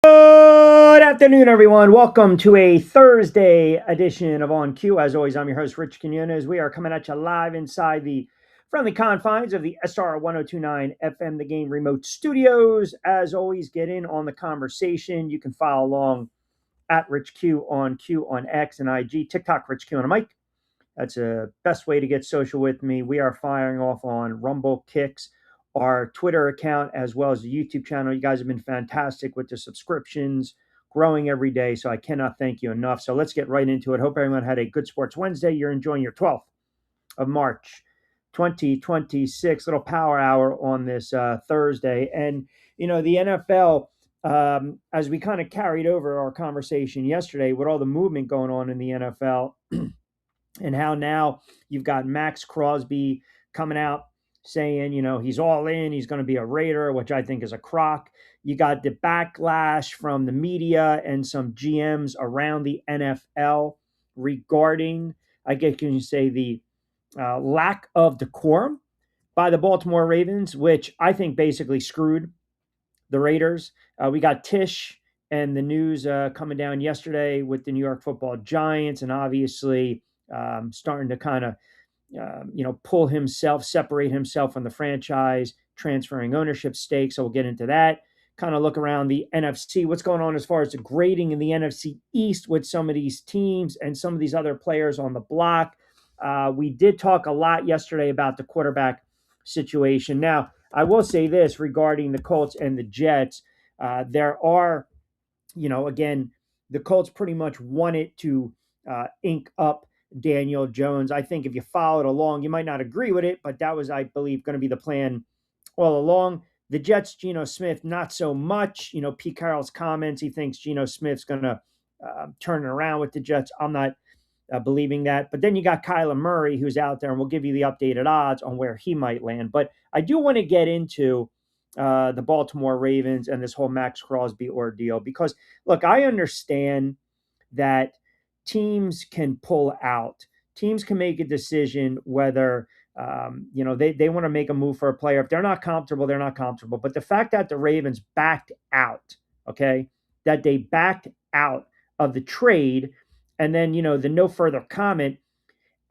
Good afternoon, everyone. Welcome to a Thursday edition of On Cue. As always, I'm your host, Rich Quinones. We are coming at you live inside the friendly confines of the SR 1029 FM The Game remote studios. As always, get in on the conversation. You can follow along at Rich Q on X and IG, TikTok, Rich Q on a mic. That's the best way to get social with me. We are firing off on Rumble, Kicks, our Twitter account, as well as the YouTube channel. You guys have been fantastic with the subscriptions, growing every day. So I cannot thank you enough. So let's get right into it. Hope everyone had a good Sports Wednesday. You're enjoying your 12th of March, 2026, little power hour on this Thursday. And, the NFL, as we kind of carried over our conversation yesterday with all the movement going on in the NFL, and how now you've got Maxx Crosby coming out saying, he's all in, he's going to be a Raider, which I think is a crock. You got the backlash from the media and some GMs around the NFL regarding, I guess you can say, the lack of decorum by the Baltimore Ravens, which I think basically screwed the Raiders. We got Tisch and the news coming down yesterday with the New York Football Giants, and obviously starting to kind of, pull himself, separate himself from the franchise, transferring ownership stakes. So we'll get into that. Kind of look around the NFC, what's going on as far as the grading in the NFC East with some of these teams and some of these other players on the block. We did talk a lot yesterday about the quarterback situation. Now, I will say this regarding the Colts and the Jets. There are, again, the Colts pretty much wanted to ink up Daniel Jones. I think if you followed along, you might not agree with it, but that was, I believe, going to be the plan all along. The Jets, Geno Smith, not so much. Pete Carroll's comments, he thinks Geno Smith's going to turn it around with the Jets. I'm not believing that. But then you got Kyler Murray, who's out there, and we'll give you the updated odds on where he might land. But I do want to get into the Baltimore Ravens and this whole Maxx Crosby ordeal because, look, I understand that teams can pull out. Teams can make a decision whether they want to make a move for a player. If they're not comfortable, they're not comfortable. But the fact that the Ravens backed out, okay, that they backed out of the trade, and then the no further comment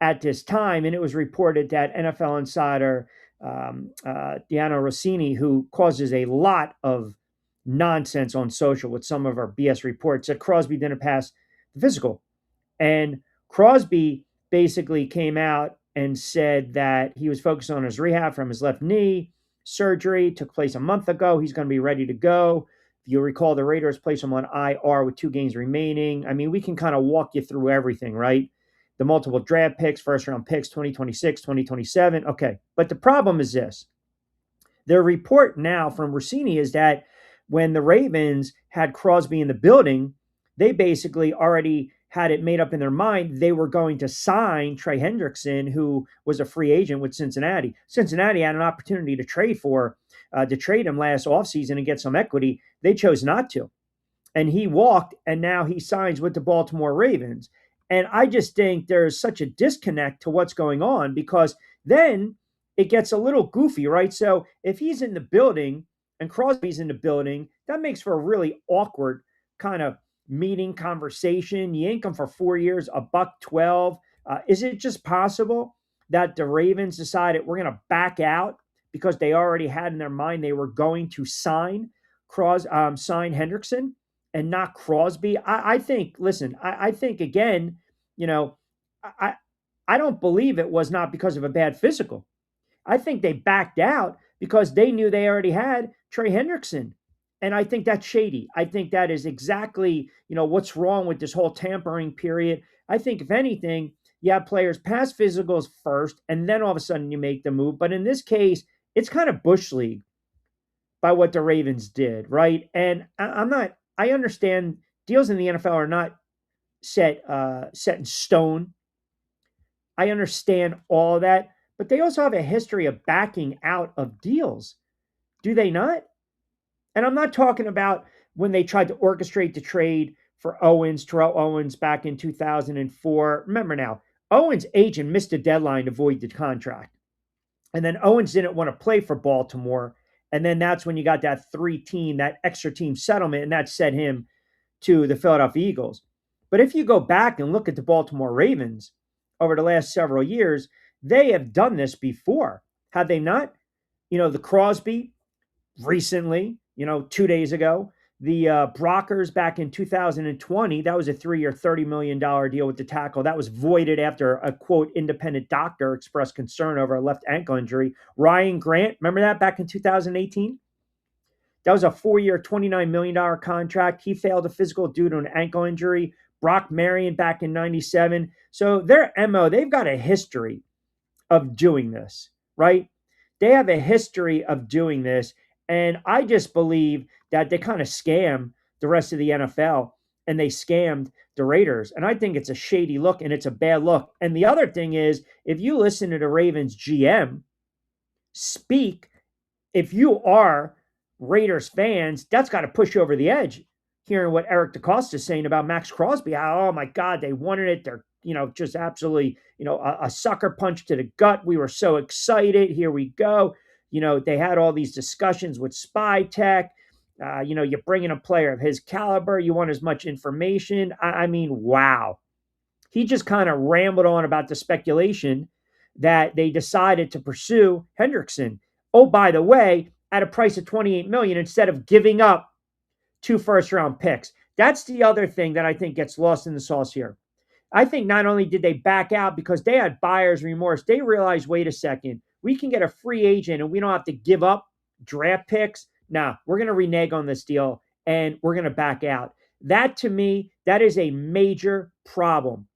at this time, and it was reported that NFL insider Diana Rossini, who causes a lot of nonsense on social with some of our BS reports, said Crosby didn't pass the physical. And Crosby basically came out and said that he was focused on his rehab from his left knee. Surgery took place a month ago. He's going to be ready to go. If you'll recall, the Raiders placed him on IR with 2 games remaining. I mean, we can kind of walk you through everything, right? The multiple draft picks, first-round picks, 2026, 2027. Okay, but the problem is this. Their report now from Rossini is that when the Ravens had Crosby in the building, they basically already had it made up in their mind they were going to sign Trey Hendrickson, who was a free agent with Cincinnati. Cincinnati had an opportunity to trade him last offseason and get some equity. They chose not to. And he walked, and now he signs with the Baltimore Ravens. And I just think there's such a disconnect to what's going on because then it gets a little goofy, right? So if he's in the building and Crosby's in the building, that makes for a really awkward kind of meeting conversation. You ink them for 4 years, $112. Is it just possible that the Ravens decided we're going to back out because they already had in their mind they were going to sign Hendrickson and not Crosby? I think, listen, I think again, I don't believe it was not because of a bad physical. I think they backed out because they knew they already had Trey Hendrickson. And I think that's shady. I think that is exactly, what's wrong with this whole tampering period. I think if anything, you have players pass physicals first, and then all of a sudden you make the move. But in this case, it's kind of Bush League by what the Ravens did, right? And I understand deals in the NFL are not set in stone. I understand all of that, but they also have a history of backing out of deals. Do they not? And I'm not talking about when they tried to orchestrate the trade for Terrell Owens back in 2004. Remember now, Owens' agent missed a deadline to void the contract. And then Owens didn't want to play for Baltimore. And then that's when you got that that extra team settlement, and that set him to the Philadelphia Eagles. But if you go back and look at the Baltimore Ravens over the last several years, they have done this before. Have they not? The Crosby recently, 2 days ago, the Brockers back in 2020, that was a 3-year, $30 million deal with the tackle. That was voided after a, quote, independent doctor expressed concern over a left ankle injury. Ryan Grant, remember that back in 2018? That was a 4-year, $29 million contract. He failed a physical due to an ankle injury. Brock Marion back in 97. So their MO, they've got a history of doing this, right? They have a history of doing this. And I just believe that they kind of scam the rest of the NFL, and they scammed the Raiders. And I think it's a shady look, and it's a bad look. And the other thing is, if you listen to the Ravens GM speak, if you are Raiders fans, that's got to push you over the edge. Hearing what Eric DeCosta is saying about Maxx Crosby, how, oh my God, they wanted it. They're, just absolutely, a sucker punch to the gut. We were so excited. Here we go. They had all these discussions with Spy Tech. You bring in a player of his caliber. You want as much information. I mean, wow. He just kind of rambled on about the speculation that they decided to pursue Hendrickson. Oh, by the way, at a price of $28 million instead of giving up 2 first-round picks. That's the other thing that I think gets lost in the sauce here. I think not only did they back out because they had buyer's remorse, they realized, wait a second, we can get a free agent and we don't have to give up draft picks. Nah, we're going to renege on this deal and we're going to back out. That, to me, that is a major problem.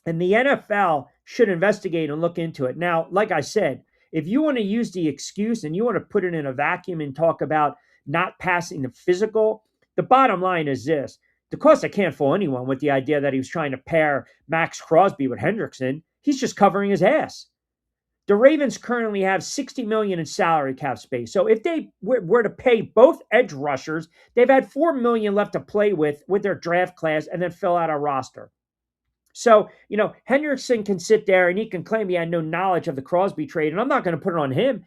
And the NFL should investigate and look into it. Now, like I said, if you want to use the excuse and you want to put it in a vacuum and talk about not passing the physical, the bottom line is this. DeCosta can't fool anyone with the idea that he was trying to pair Maxx Crosby with Hendrickson. He's just covering his ass. The Ravens currently have $60 million in salary cap space. So if they were to pay both edge rushers, they've had $4 million left to play with their draft class and then fill out a roster. So, Hendrickson can sit there and he can claim he had no knowledge of the Crosby trade, and I'm not going to put it on him.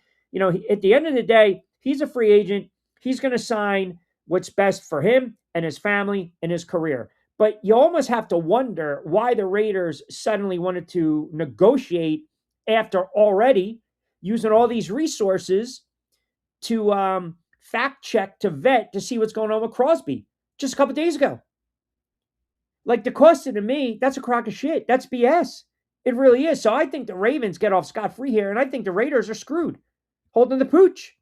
At the end of the day, he's a free agent. He's going to sign what's best for him and his family and his career. But you almost have to wonder why the Raiders suddenly wanted to negotiate after already using all these resources to fact check, to vet, to see what's going on with Crosby just a couple of days ago. Like DeCosta, to me, that's a crock of shit. That's BS. It really is. So I think the Ravens get off scot-free here, and I think the Raiders are screwed, holding the pooch.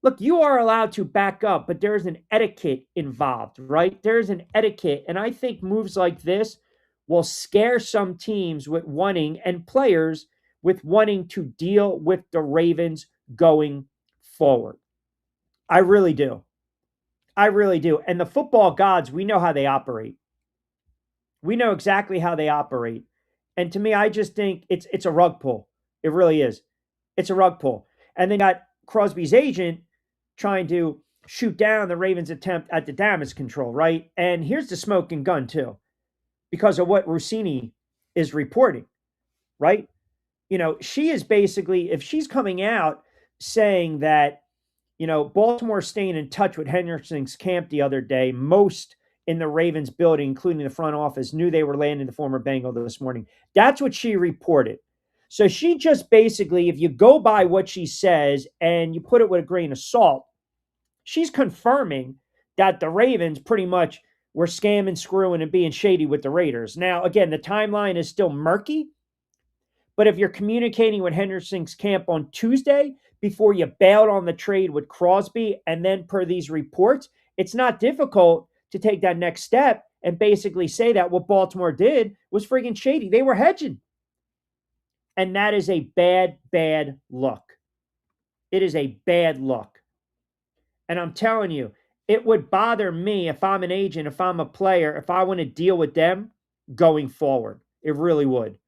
Look, you are allowed to back up, but there's an etiquette involved, right? There's an etiquette, and I think moves like this will scare some teams with wanting, and players with wanting to deal with the Ravens going forward. I really do. I really do. And the football gods, we know how they operate. We know exactly how they operate. And to me, I just think it's a rug pull. It really is. It's a rug pull. And then got Crosby's agent trying to shoot down the Ravens' attempt at the damage control, right? And here's the smoking gun, too, because of what Rossini is reporting, right? She is basically, if she's coming out saying that, Baltimore staying in touch with Hendrickson's camp the other day, most in the Ravens building, including the front office, knew they were landing the former Bengal this morning. That's what she reported. So she just basically, if you go by what she says and you put it with a grain of salt, she's confirming that the Ravens pretty much were scamming, screwing, and being shady with the Raiders. Now, again, the timeline is still murky, but if you're communicating with Hendrickson's camp on Tuesday before you bailed on the trade with Crosby, and then per these reports, it's not difficult to take that next step and basically say that what Baltimore did was friggin' shady. They were hedging. And that is a bad, bad look. It is a bad look. And I'm telling you, it would bother me if I'm an agent, if I'm a player, if I want to deal with them going forward. It really would.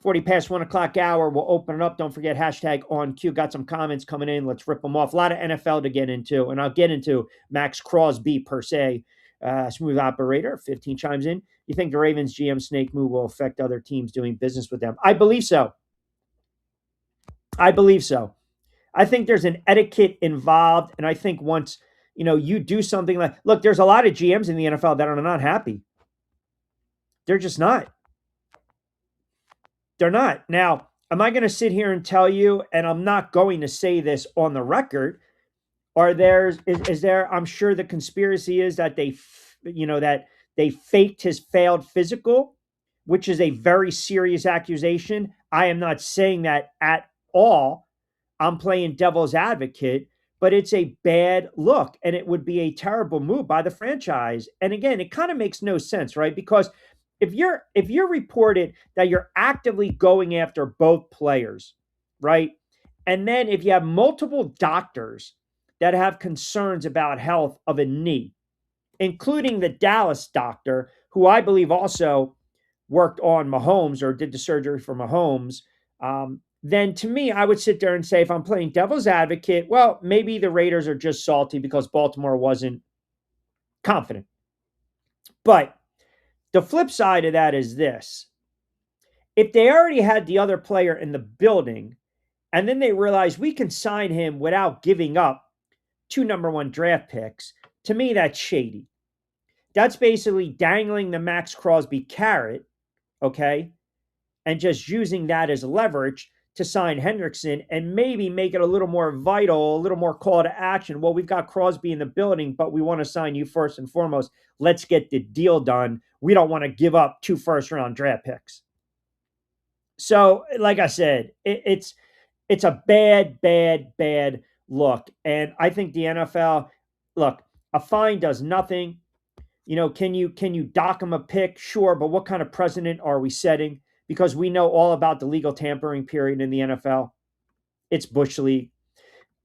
40 past 1 o'clock hour. We'll open it up. Don't forget, hashtag on cue. Got some comments coming in. Let's rip them off. A lot of NFL to get into. And I'll get into Maxx Crosby per se. Smooth operator. 15 chimes in. You think the Ravens GM snake move will affect other teams doing business with them? I believe so. I believe so. I think there's an etiquette involved. And I think once, you do something like, look, there's a lot of GMs in the NFL that are not happy. They're just not. They're not. Now, am I going to sit here and tell you, and I'm not going to say this on the record, is there, I'm sure the conspiracy is that that they faked his failed physical, which is a very serious accusation. I am not saying that at all. I'm playing devil's advocate, but it's a bad look and it would be a terrible move by the franchise. And again, it kind of makes no sense, right? Because if you're reported that you're actively going after both players, right? And then if you have multiple doctors that have concerns about health of a knee, including the Dallas doctor, who I believe also worked on Mahomes or did the surgery for Mahomes, then to me, I would sit there and say, if I'm playing devil's advocate, well, maybe the Raiders are just salty because Baltimore wasn't confident. But the flip side of that is this. If they already had the other player in the building, and then they realize we can sign him without giving up 2 number 1 draft picks, to me, that's shady. That's basically dangling the Maxx Crosby carrot, okay, and just using that as leverage to sign Hendrickson and maybe make it a little more vital, a little more call to action. Well, we've got Crosby in the building, but we want to sign you first and foremost. Let's get the deal done. We don't want to give up 2 first-round draft picks. So, like I said, it's a bad look. And I think the NFL, look, a fine does nothing. Can you dock him a pick? Sure, but what kind of precedent are we setting? Because we know all about the legal tampering period in the NFL. It's Bush League.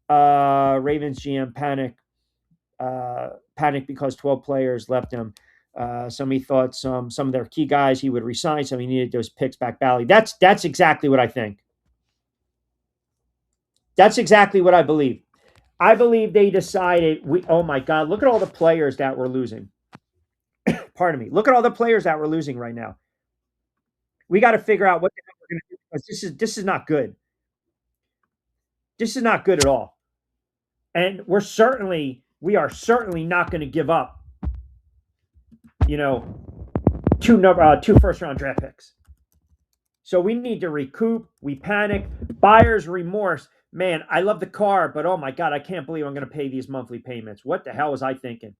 Ravens GM panicked because 12 players left him. Somebody thought some of their key guys he would resign, so he needed those picks back badly. That's exactly what I think. That's exactly what I believe. I believe they decided, oh my God, look at all the players that we're losing. Pardon me. Look at all the players that we're losing right now. We got to figure out what the hell we're going to do because this is not good. This is not good at all. And we are certainly not going to give up, 2 first round draft picks. So we need to recoup. We panic. Buyer's remorse. Man, I love the car, but oh my God, I can't believe I'm going to pay these monthly payments. What the hell was I thinking?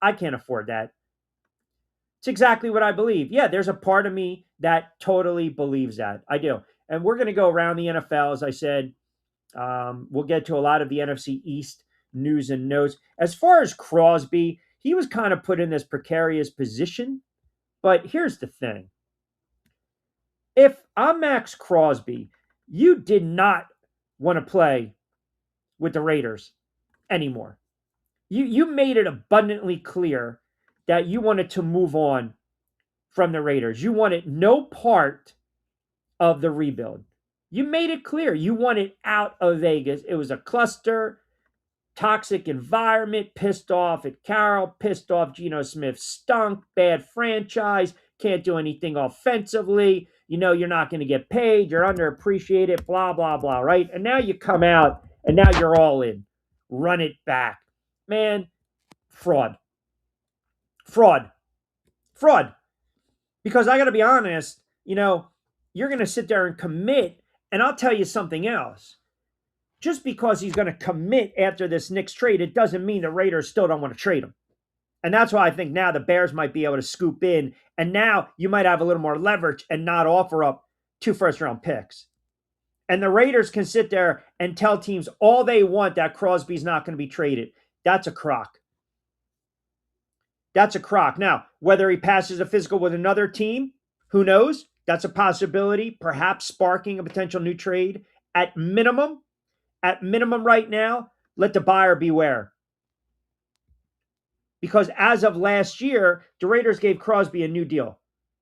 I can't afford that. It's exactly what I believe. Yeah, there's a part of me that totally believes that. I do. And we're going to go around the NFL, as I said. We'll get to a lot of the NFC East news and notes. As far as Crosby, he was kind of put in this precarious position. But here's the thing. If I'm Maxx Crosby, you did not want to play with the Raiders anymore. You made it abundantly clear that you wanted to move on from the Raiders. You wanted no part of the rebuild. You made it clear you wanted out of Vegas. It was a cluster, toxic environment, pissed off at Carroll, pissed off Geno Smith, stunk, bad franchise, can't do anything offensively. You're not going to get paid. You're underappreciated, blah, blah, blah, right? And now you come out and now you're all in. Run it back. Man, fraud. Because I got to be honest, you're going to sit there and commit. And I'll tell you something else. Just because he's going to commit after this Knicks trade, it doesn't mean the Raiders still don't want to trade him. And that's why I think now the Bears might be able to scoop in. And now you might have a little more leverage and not offer up 2 first-round picks. And the Raiders can sit there and tell teams all they want that Crosby's not going to be traded. That's a crock. That's a crock. Now, whether he passes a physical with another team, who knows? That's a possibility, perhaps sparking a potential new trade. At minimum right now, let the buyer beware. Because as of last year, the Raiders gave Crosby a new deal.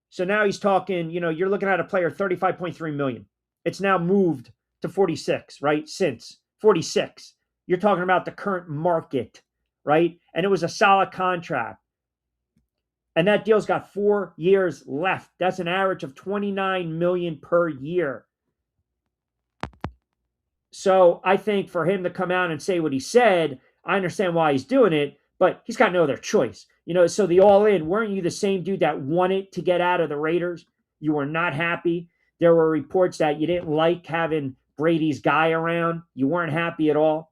So now he's talking, you're looking at a player $35.3 million. It's now moved to 46, right? Since 46. You're talking about the current market, right? And it was a solid contract. And that deal's got 4 years left. That's an average of $29 million per year. So I think for him to come out and say what he said, I understand why he's doing it, but he's got no other choice. So the all in, weren't you the same dude that wanted to get out of the Raiders? You were not happy. There were reports that you didn't like having Brady's guy around. You weren't happy at all.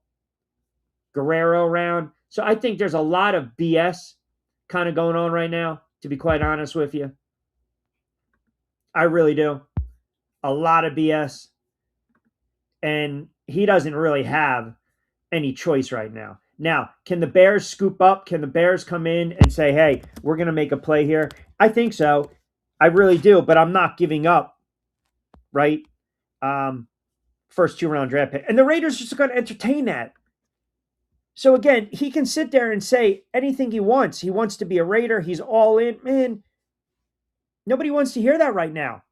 Guerrero around. So I think there's a lot of BS kind of going on right now, to be quite honest with you. I really do. A lot of BS. And he doesn't really have any choice right now. Now, can the Bears scoop up? Can the Bears come in and say, hey, we're going to make a play here? I think so. I really do, but I'm not giving up, right? First 2-round draft pick. And the Raiders are just going to entertain that. So again, he can sit there and say anything he wants. He wants to be a Raider. He's all in. Man, nobody wants to hear that right now.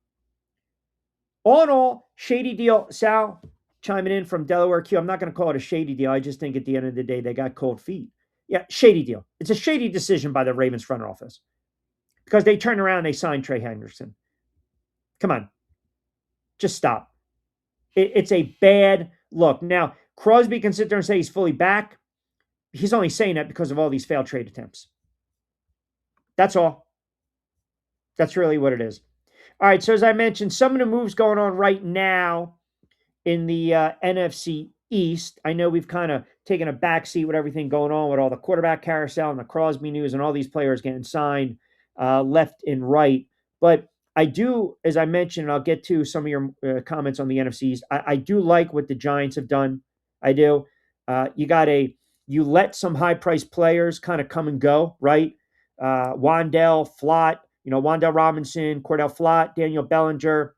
All in all, shady deal. Sal chiming in from Delaware Q. I'm not going to call it a shady deal. I just think at the end of the day, they got cold feet. Yeah, shady deal. It's a shady decision by the Ravens front office because they turned around and they signed Trey Henderson. Come on. Just stop. It's a bad look. Now, Crosby can sit there and say he's fully back. He's only saying that because of all these failed trade attempts. That's all. That's really what it is. All right, so as I mentioned, some of the moves going on right now in the NFC East. I know we've kind of taken a backseat with everything going on with all the quarterback carousel and the Crosby news and all these players getting signed left and right. But I do, as I mentioned, and I'll get to some of your comments on the NFC East, I do like what the Giants have done. I do. You let some high-priced players kind of come and go, right? Wandell, Flott, Wandell Robinson, Cordell Flott, Daniel Bellinger,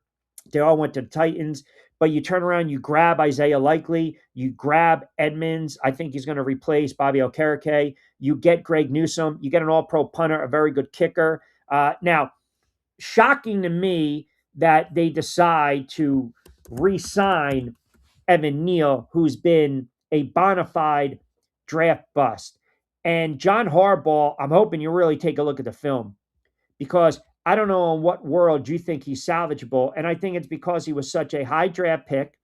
they all went to the Titans. But you turn around, you grab Isaiah Likely, you grab Edmonds. I think he's going to replace Bobby Okereke. You get Greg Newsome. You get an all-pro punter, a very good kicker. Now, shocking to me that they decide to re-sign Evan Neal, who's been a bona fide draft bust. And John Harbaugh, I'm hoping you really take a look at the film because I don't know in what world you think he's salvageable. And I think it's because he was such a high draft pick.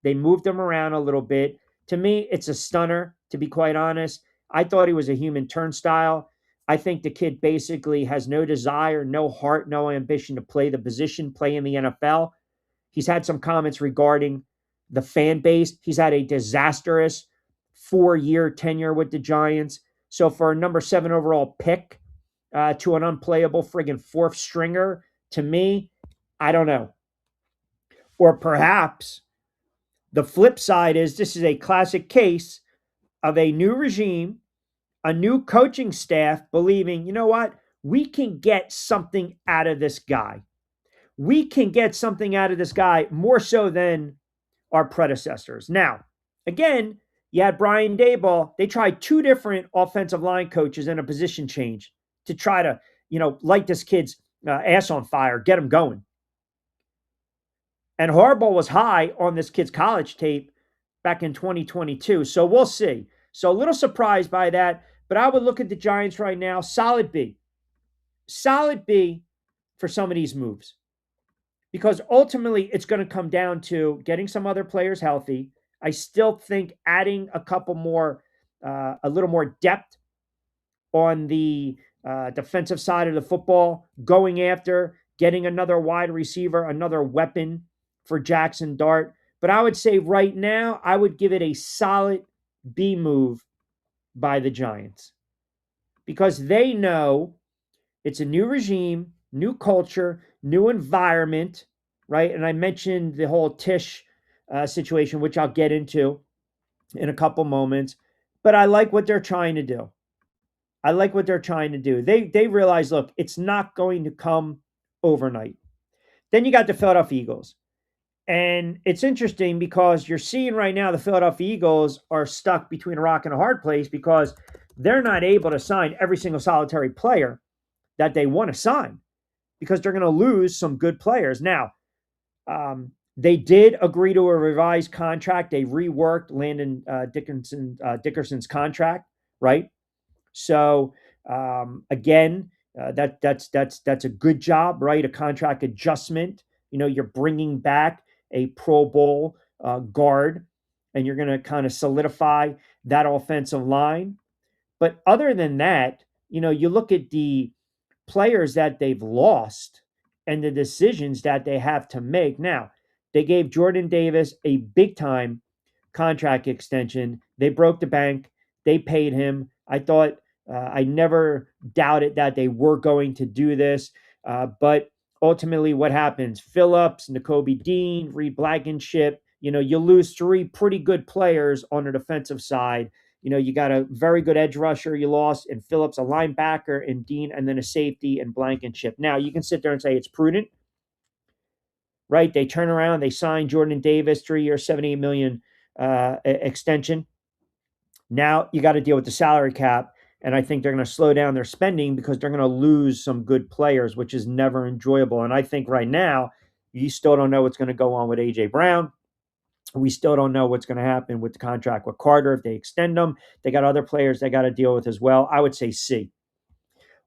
They moved him around a little bit. To me, it's a stunner, to be quite honest. I thought he was a human turnstile. I think the kid basically has no desire, no heart, no ambition to play the position, play in the NFL. He's had some comments regarding the fan base. He's had a disastrous 4-year tenure with the Giants. So for a number 7 overall pick to an unplayable friggin' fourth stringer, to me, I don't know. Or perhaps the flip side is this is a classic case of a new regime, a new coaching staff believing, you know what? We can get something out of this guy. We can get something out of this guy more so than our predecessors. Now, again, you had Brian Daboll. They tried 2 different offensive line coaches in a position change to try to, light this kid's ass on fire, get him going. And Harbaugh was high on this kid's college tape back in 2022. So we'll see. So a little surprised by that. But I would look at the Giants right now, solid B. Solid B for some of these moves. Because ultimately, it's going to come down to getting some other players healthy. I still think adding a couple more, a little more depth on the defensive side of the football, going after, getting another wide receiver, another weapon for Jackson Dart. But I would say right now, I would give it a solid B move by the Giants. Because they know it's a new regime, new culture, new environment, right? And I mentioned the whole Tisch situation, which I'll get into in a couple moments. But I like what they're trying to do. I like what they're trying to do. They realize, look, it's not going to come overnight. Then you got the Philadelphia Eagles. And it's interesting because you're seeing right now the Philadelphia Eagles are stuck between a rock and a hard place because they're not able to sign every single solitary player that they want to sign because they're going to lose some good players. Now, they did agree to a revised contract. They reworked Landon Dickerson's contract, right? So again, that's a good job, right? A contract adjustment. You're bringing back a Pro Bowl guard and you're going to kind of solidify that offensive line. But other than that, you look at the players that they've lost and the decisions that they have to make. Now, they gave Jordan Davis a big time contract extension. They broke the bank. They paid him. I thought, I never doubted that they were going to do this. But ultimately, what happens? Phillips, Nakobe Dean, Reed Blankenship, you lose three pretty good players on the defensive side. You got a very good edge rusher you lost in Phillips, a linebacker in Dean, and then a safety in Blankenship. Now, you can sit there and say it's prudent, right? They turn around, they sign Jordan Davis, 3-year, $78 million extension. Now you got to deal with the salary cap, and I think they're going to slow down their spending because they're going to lose some good players, which is never enjoyable. And I think right now, you still don't know what's going to go on with A.J. Brown. We still don't know what's going to happen with the contract with Carter if they extend them. They got other players they got to deal with as well. I would say C.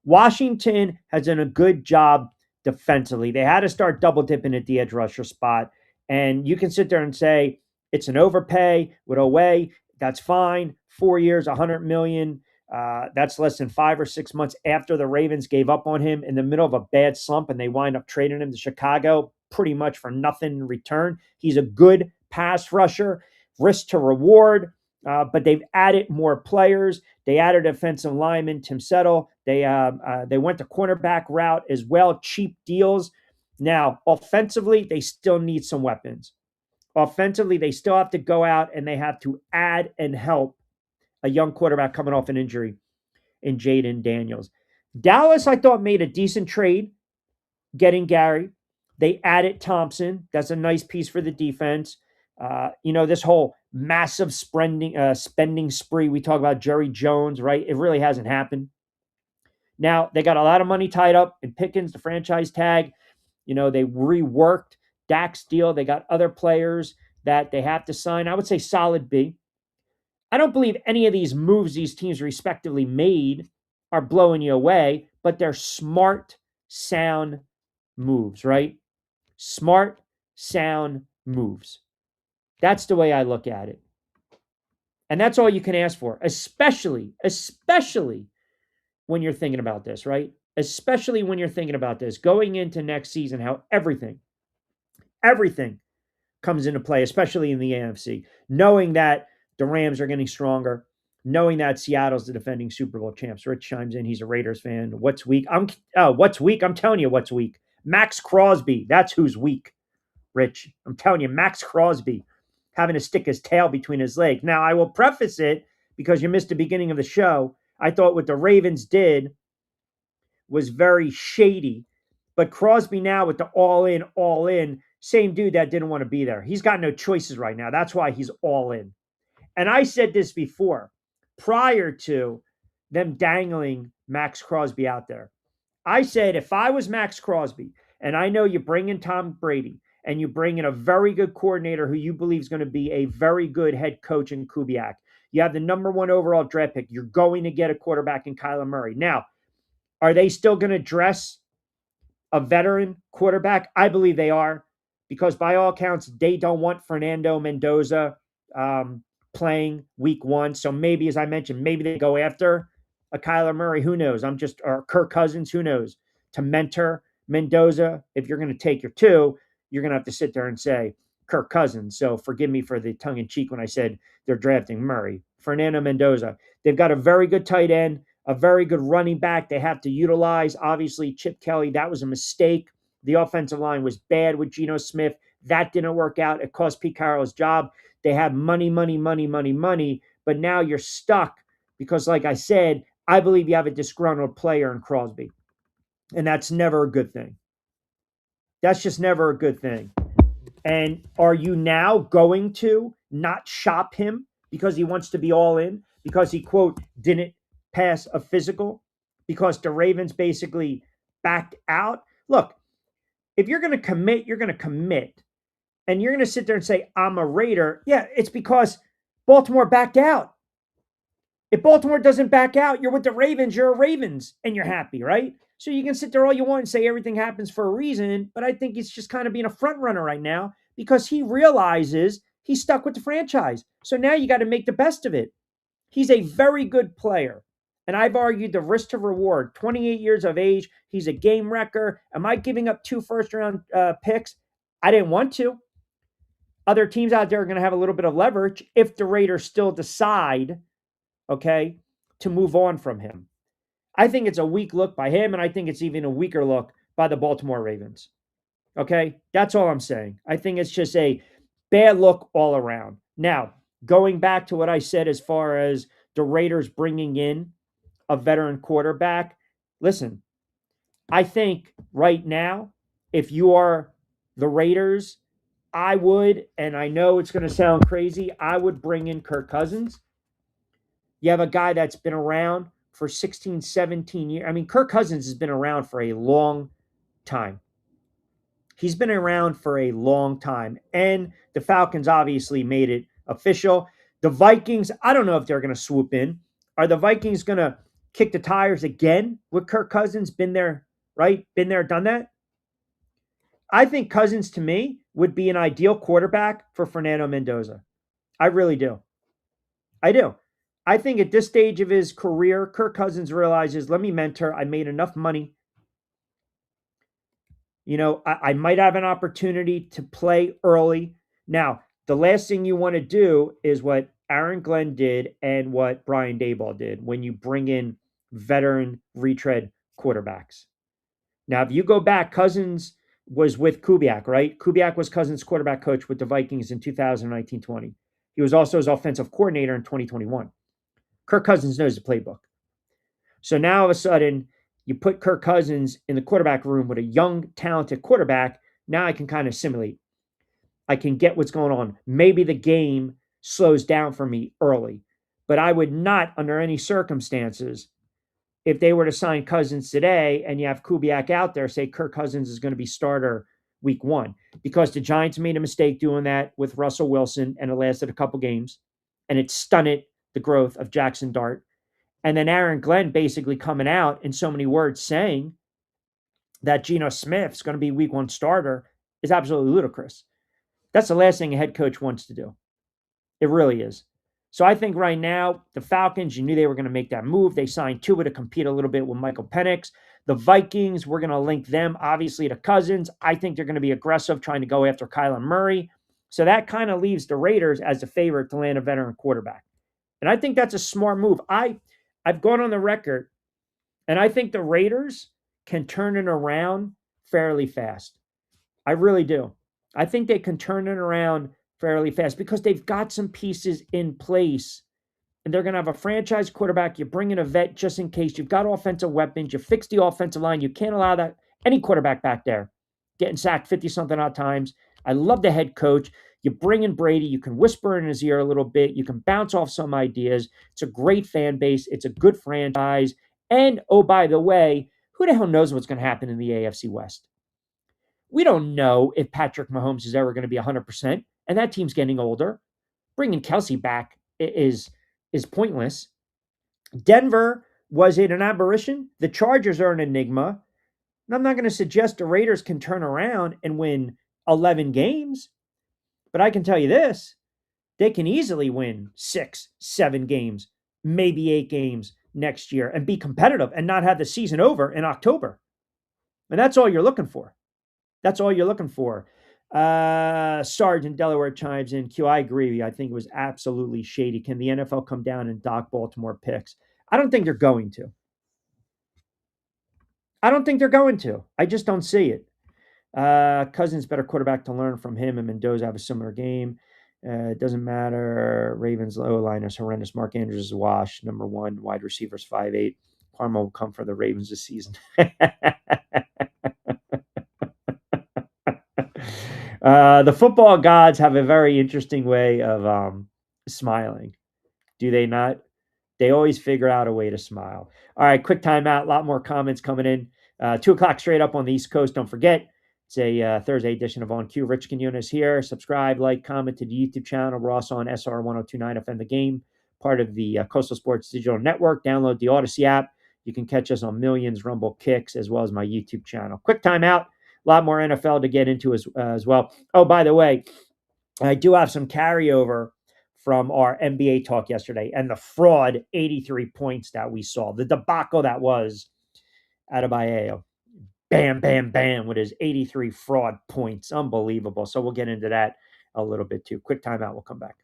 Washington has done a good job defensively. They had to start double dipping at the edge rusher spot. And you can sit there and say it's an overpay with Oweh. That's fine. 4 years, $100 million. That's less than 5 or 6 months after the Ravens gave up on him in the middle of a bad slump, and they wind up trading him to Chicago pretty much for nothing in return. He's a good pass rusher, risk to reward, but they've added more players. They added offensive lineman Tim Settle. They went the cornerback route as well, cheap deals. Now, offensively, they still need some weapons. Offensively, they still have to go out and they have to add and help a young quarterback coming off an injury in Jaden Daniels. Dallas, I thought, made a decent trade getting Gary. They added Thompson. That's a nice piece for the defense. This whole massive spending spree, we talk about Jerry Jones, right? It really hasn't happened. Now, they got a lot of money tied up in Pickens, the franchise tag. They reworked Dak's deal. They got other players that they have to sign. I would say solid B. I don't believe any of these moves these teams respectively made are blowing you away, but they're smart, sound moves, right? Smart, sound moves. That's the way I look at it. And that's all you can ask for, especially when you're thinking about this, right? Especially when you're thinking about this, going into next season, how everything comes into play, especially in the AFC, knowing that the Rams are getting stronger, knowing that Seattle's the defending Super Bowl champs. Rich chimes in. He's a Raiders fan. What's weak? What's weak? I'm telling you what's weak. Maxx Crosby. That's who's weak, Rich. I'm telling you, Maxx Crosby having to stick his tail between his legs. Now, I will preface it because you missed the beginning of the show. I thought what the Ravens did was very shady. But Crosby now with the all in, same dude that didn't want to be there. He's got no choices right now. That's why he's all in. And I said this before, prior to them dangling Maxx Crosby out there. I said, if I was Maxx Crosby, and I know you bring in Tom Brady, and you bring in a very good coordinator who you believe is going to be a very good head coach in Kubiak. You have the number 1 overall draft pick. You're going to get a quarterback in Kyler Murray. Now, are they still going to dress a veteran quarterback? I believe they are, because by all accounts, they don't want Fernando Mendoza playing week 1. So maybe, as I mentioned, maybe they go after a Kyler Murray. Who knows? Or Kirk Cousins. Who knows? To mentor Mendoza. If you're going to take your 2, you're going to have to sit there and say Kirk Cousins. So forgive me for the tongue in cheek when I said they're drafting Murray. Fernando Mendoza. They've got a very good tight end, a very good running back they have to utilize. Obviously, Chip Kelly, that was a mistake. The offensive line was bad with Geno Smith. That didn't work out. It cost Pete Carroll his job. They had money. But now you're stuck because, like I said, I believe you have a disgruntled player in Crosby. And that's never a good thing. That's just never a good thing. And are you now going to not shop him because he wants to be all in? Because he, quote, didn't pass a physical? Because the Ravens basically backed out? Look, if you're going to commit, you're going to commit. And you're going to sit there and say, I'm a Raider. Yeah, it's because Baltimore backed out. If Baltimore doesn't back out, you're with the Ravens, you're a Ravens, and you're happy, right? So you can sit there all you want and say everything happens for a reason, but I think he's just kind of being a front runner right now because he realizes He's stuck with the franchise. So now you got to make the best of it. He's a very good player. And I've argued the risk to reward, 28 years of age. He's a game wrecker. Am I giving up 2 first-round picks? I didn't want to. Other teams out there are going to have a little bit of leverage if the Raiders still decide, okay, to move on from him. I think it's a weak look by him, and I think it's even a weaker look by the Baltimore Ravens. Okay? That's all I'm saying. I think it's just a bad look all around. Now, going back to what I said as far as the Raiders bringing in a veteran quarterback, listen, I think right now, if you are the Raiders, I would, and I know it's going to sound crazy, I would bring in Kirk Cousins. You have a guy that's been around for 16, 17 years. I mean, Kirk Cousins has been around for a long time. He's been around for a long time. And the Falcons obviously made it official. The Vikings, I don't know if they're going to swoop in. Are the Vikings going to kick the tires again with Kirk Cousins? Been there, right? Been there, done that? I think Cousins, to me, would be an ideal quarterback for Fernando Mendoza. I really do. I do. I think at this stage of his career, Kirk Cousins realizes, let me mentor. I made enough money. You know, I might have an opportunity to play early. Now, the last thing you want to do is what Aaron Glenn did and what Brian Daboll did when you bring in veteran retread quarterbacks. Now, if you go back, Cousins was with Kubiak, right? Kubiak was Cousins' quarterback coach with the Vikings in 2019-20. He was also his offensive coordinator in 2021. Kirk Cousins knows the playbook. So now all of a sudden, you put Kirk Cousins in the quarterback room with a young, talented quarterback. Now I can kind of simulate. I can get what's going on. Maybe the game slows down for me early, but I would not, under any circumstances, if they were to sign Cousins today and you have Kubiak out there, say Kirk Cousins is going to be starter week 1, because the Giants made a mistake doing that with Russell Wilson and it lasted a couple games and it stunted the growth of Jackson Dart. And then Aaron Glenn basically coming out in so many words saying that Geno Smith's going to be week 1 starter is absolutely ludicrous. That's the last thing a head coach wants to do. It really is. So I think right now, the Falcons, you knew they were going to make that move. They signed Tua to compete a little bit with Michael Penix. The Vikings, we're going to link them, obviously, to Cousins. I think they're going to be aggressive, trying to go after Kyler Murray. So that kind of leaves the Raiders as the favorite to land a veteran quarterback. And I think that's a smart move. I've gone on the record, and I think the Raiders can turn it around fairly fast. I really do. I think they can turn it around fairly fast because they've got some pieces in place, and they're going to have a franchise quarterback. You bring in a vet just in case. You've got offensive weapons. You fix the offensive line. You can't allow that any quarterback back there getting sacked 50-something odd times. I love the head coach. You bring in Brady. You can whisper in his ear a little bit. You can bounce off some ideas. It's a great fan base. It's a good franchise. And, oh, by the way, who the hell knows what's going to happen in the AFC West? We don't know if Patrick Mahomes is ever going to be 100%, and that team's getting older. Bringing Kelsey back is pointless. Denver, was it an aberration? The Chargers are an enigma. And I'm not going to suggest the Raiders can turn around and win 11 games. But I can tell you this, they can easily win 6, 7 games, maybe 8 games next year and be competitive and not have the season over in October. And that's all you're looking for. That's all you're looking for. Sergeant Delaware chimes in. Q, I agree with you. I think it was absolutely shady. Can the NFL come down and dock Baltimore picks? I don't think they're going to. I just don't see it. Cousins better quarterback to learn from him, and Mendoza have a similar game. It doesn't matter. Ravens low line is horrendous. Mark Andrews is a wash. Number 1 wide receivers 5'8". Parma will come for the Ravens this season. The football gods have a very interesting way of smiling. Do they not? They always figure out a way to smile. All right, quick timeout. A lot more comments coming in. 2 o'clock straight up on the East Coast. Don't forget, it's a Thursday edition of On Cue. Rich Quinones here. Subscribe, like, comment to the YouTube channel. We're also on SR 1029 FM The Game, part of the Coastal Sports Digital Network. Download the AUDACY app. You can catch us on Millions, Rumble, Kicks, as well as my YouTube channel. Quick timeout. A lot more NFL to get into as well. Oh, by the way, I do have some carryover from our NBA talk yesterday and the fraud 83 points that we saw, the debacle that was Adebayo. Bam, bam, bam with his 83 fraud points. Unbelievable. So we'll get into that a little bit too. Quick timeout. We'll come back.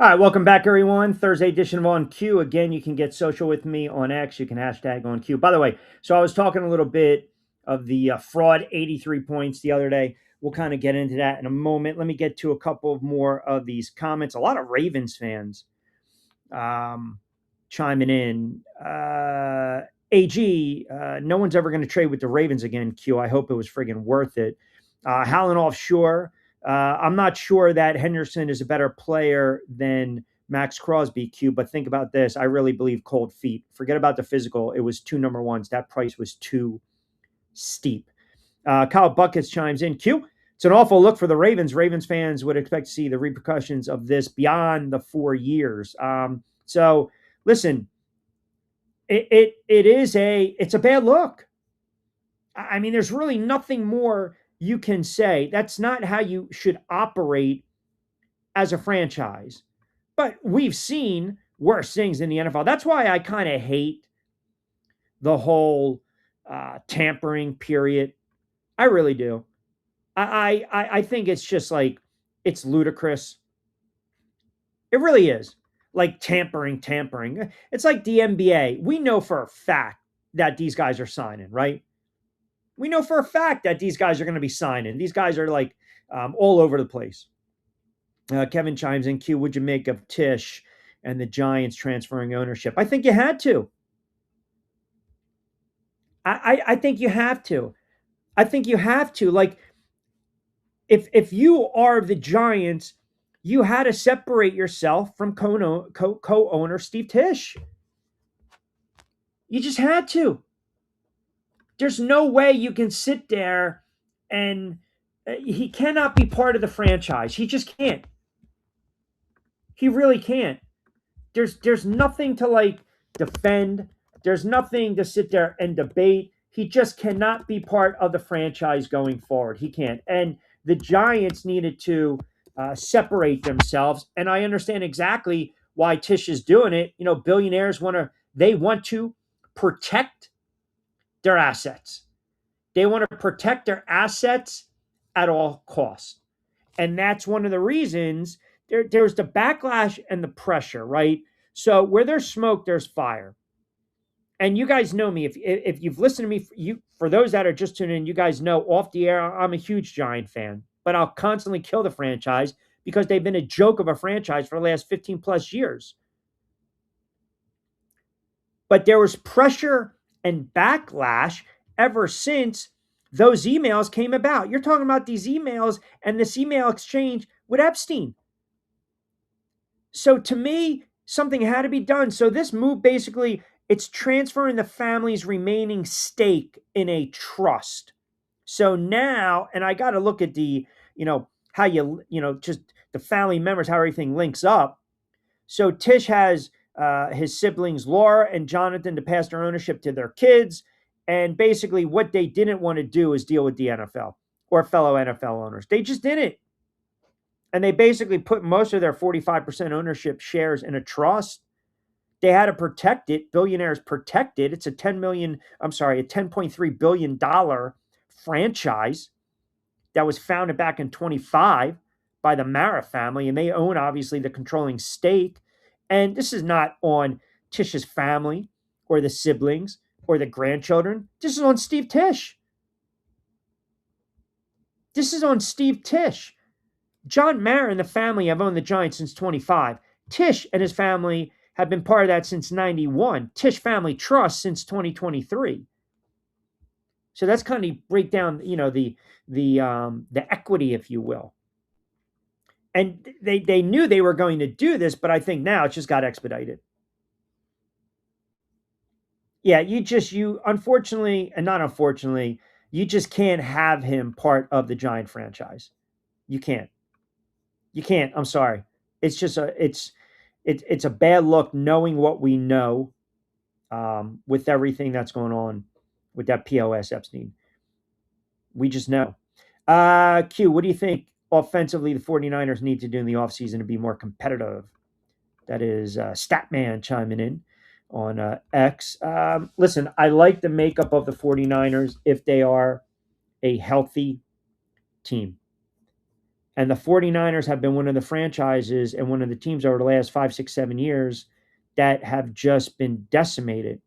All right, welcome back, everyone. Thursday edition of On Q. Again, you can get social with me on X. You can hashtag On Q. By the way, so I was talking a little bit of the fraud 83 points the other day. We'll kind of get into that in a moment. Let me get to a couple of more of these comments. A lot of Ravens fans um, chiming in. AG, no one's ever going to trade with the Ravens again, Q. I hope it was friggin' worth it. Howling offshore. I'm not sure that Henderson is a better player than Maxx Crosby, Q, but think about this. I really believe cold feet. Forget about the physical. It was two number ones. That price was too steep. Kyle Buckets chimes in. Q, it's an awful look for the Ravens. Ravens fans would expect to see the repercussions of this beyond the 4 years. So listen, it's a bad look. I mean, there's really nothing more you can say. That's not how you should operate as a franchise. But we've seen worse things in the NFL. That's why I kind of hate the whole tampering period. I really do. I think it's just like it's ludicrous. It really is. Like tampering. It's like the NBA. We know for a fact that these guys are signing, right? We know for a fact that these guys are going to be signing. These guys are like all over the place. Kevin chimes in. Q, would you make of Tisch and the Giants transferring ownership? I think you had to. I think you have to. I think you have to. Like, if you are the Giants, you had to separate yourself from co-owner Steve Tisch. You just had to. There's no way you can sit there and he cannot be part of the franchise. He just can't. He really can't. There's nothing to like defend. There's nothing to sit there and debate. He just cannot be part of the franchise going forward. He can't. And the Giants needed to separate themselves. And I understand exactly why Tisch is doing it. You know, billionaires want to protect their assets. They want to protect their assets at all costs. And that's one of the reasons there's the backlash and the pressure, right? So where there's smoke, there's fire. And you guys know me. If you've listened to me, for those that are just tuning in, you guys know off the air, I'm a huge Giant fan. But I'll constantly kill the franchise because they've been a joke of a franchise for the last 15 plus years. But there was pressure and backlash ever since those emails came about. You're talking about these emails and this email exchange with Epstein. So to me, something had to be done. So this move basically It's transferring the family's remaining stake in a trust. So now, and I got to look at the, how just the family members, how everything links up. So Tish has his siblings, Laura and Jonathan, to pass their ownership to their kids. And basically, what they didn't want to do is deal with the NFL or fellow NFL owners. They just didn't. And they basically put most of their 45% ownership shares in a trust. They had to protect it. Billionaires protect it. It's a $10.3 billion franchise that was founded back in 25 by the Mara family, and they own, obviously, the controlling stake. And this is not on Tish's family or the siblings or the grandchildren. This is on Steve Tisch. This is on Steve Tisch. John Mara and the family have owned the Giants since 25. Tisch and his family have been part of that since 91. Tisch Family Trust since 2023. So that's kind of break down, the equity, if you will. And they knew they were going to do this, but I think now it's just got expedited. Yeah, you unfortunately, and not unfortunately, you just can't have him part of the Giant franchise. You can't. You can't. I'm sorry. It's just it's a bad look knowing what we know with everything that's going on with that POS Epstein. We just know. Q, what do you think offensively the 49ers need to do in the offseason to be more competitive? That is Statman chiming in on X. Listen, I like the makeup of the 49ers if they are a healthy team. And the 49ers have been one of the franchises and one of the teams over the last 5, 6, 7 years that have just been decimated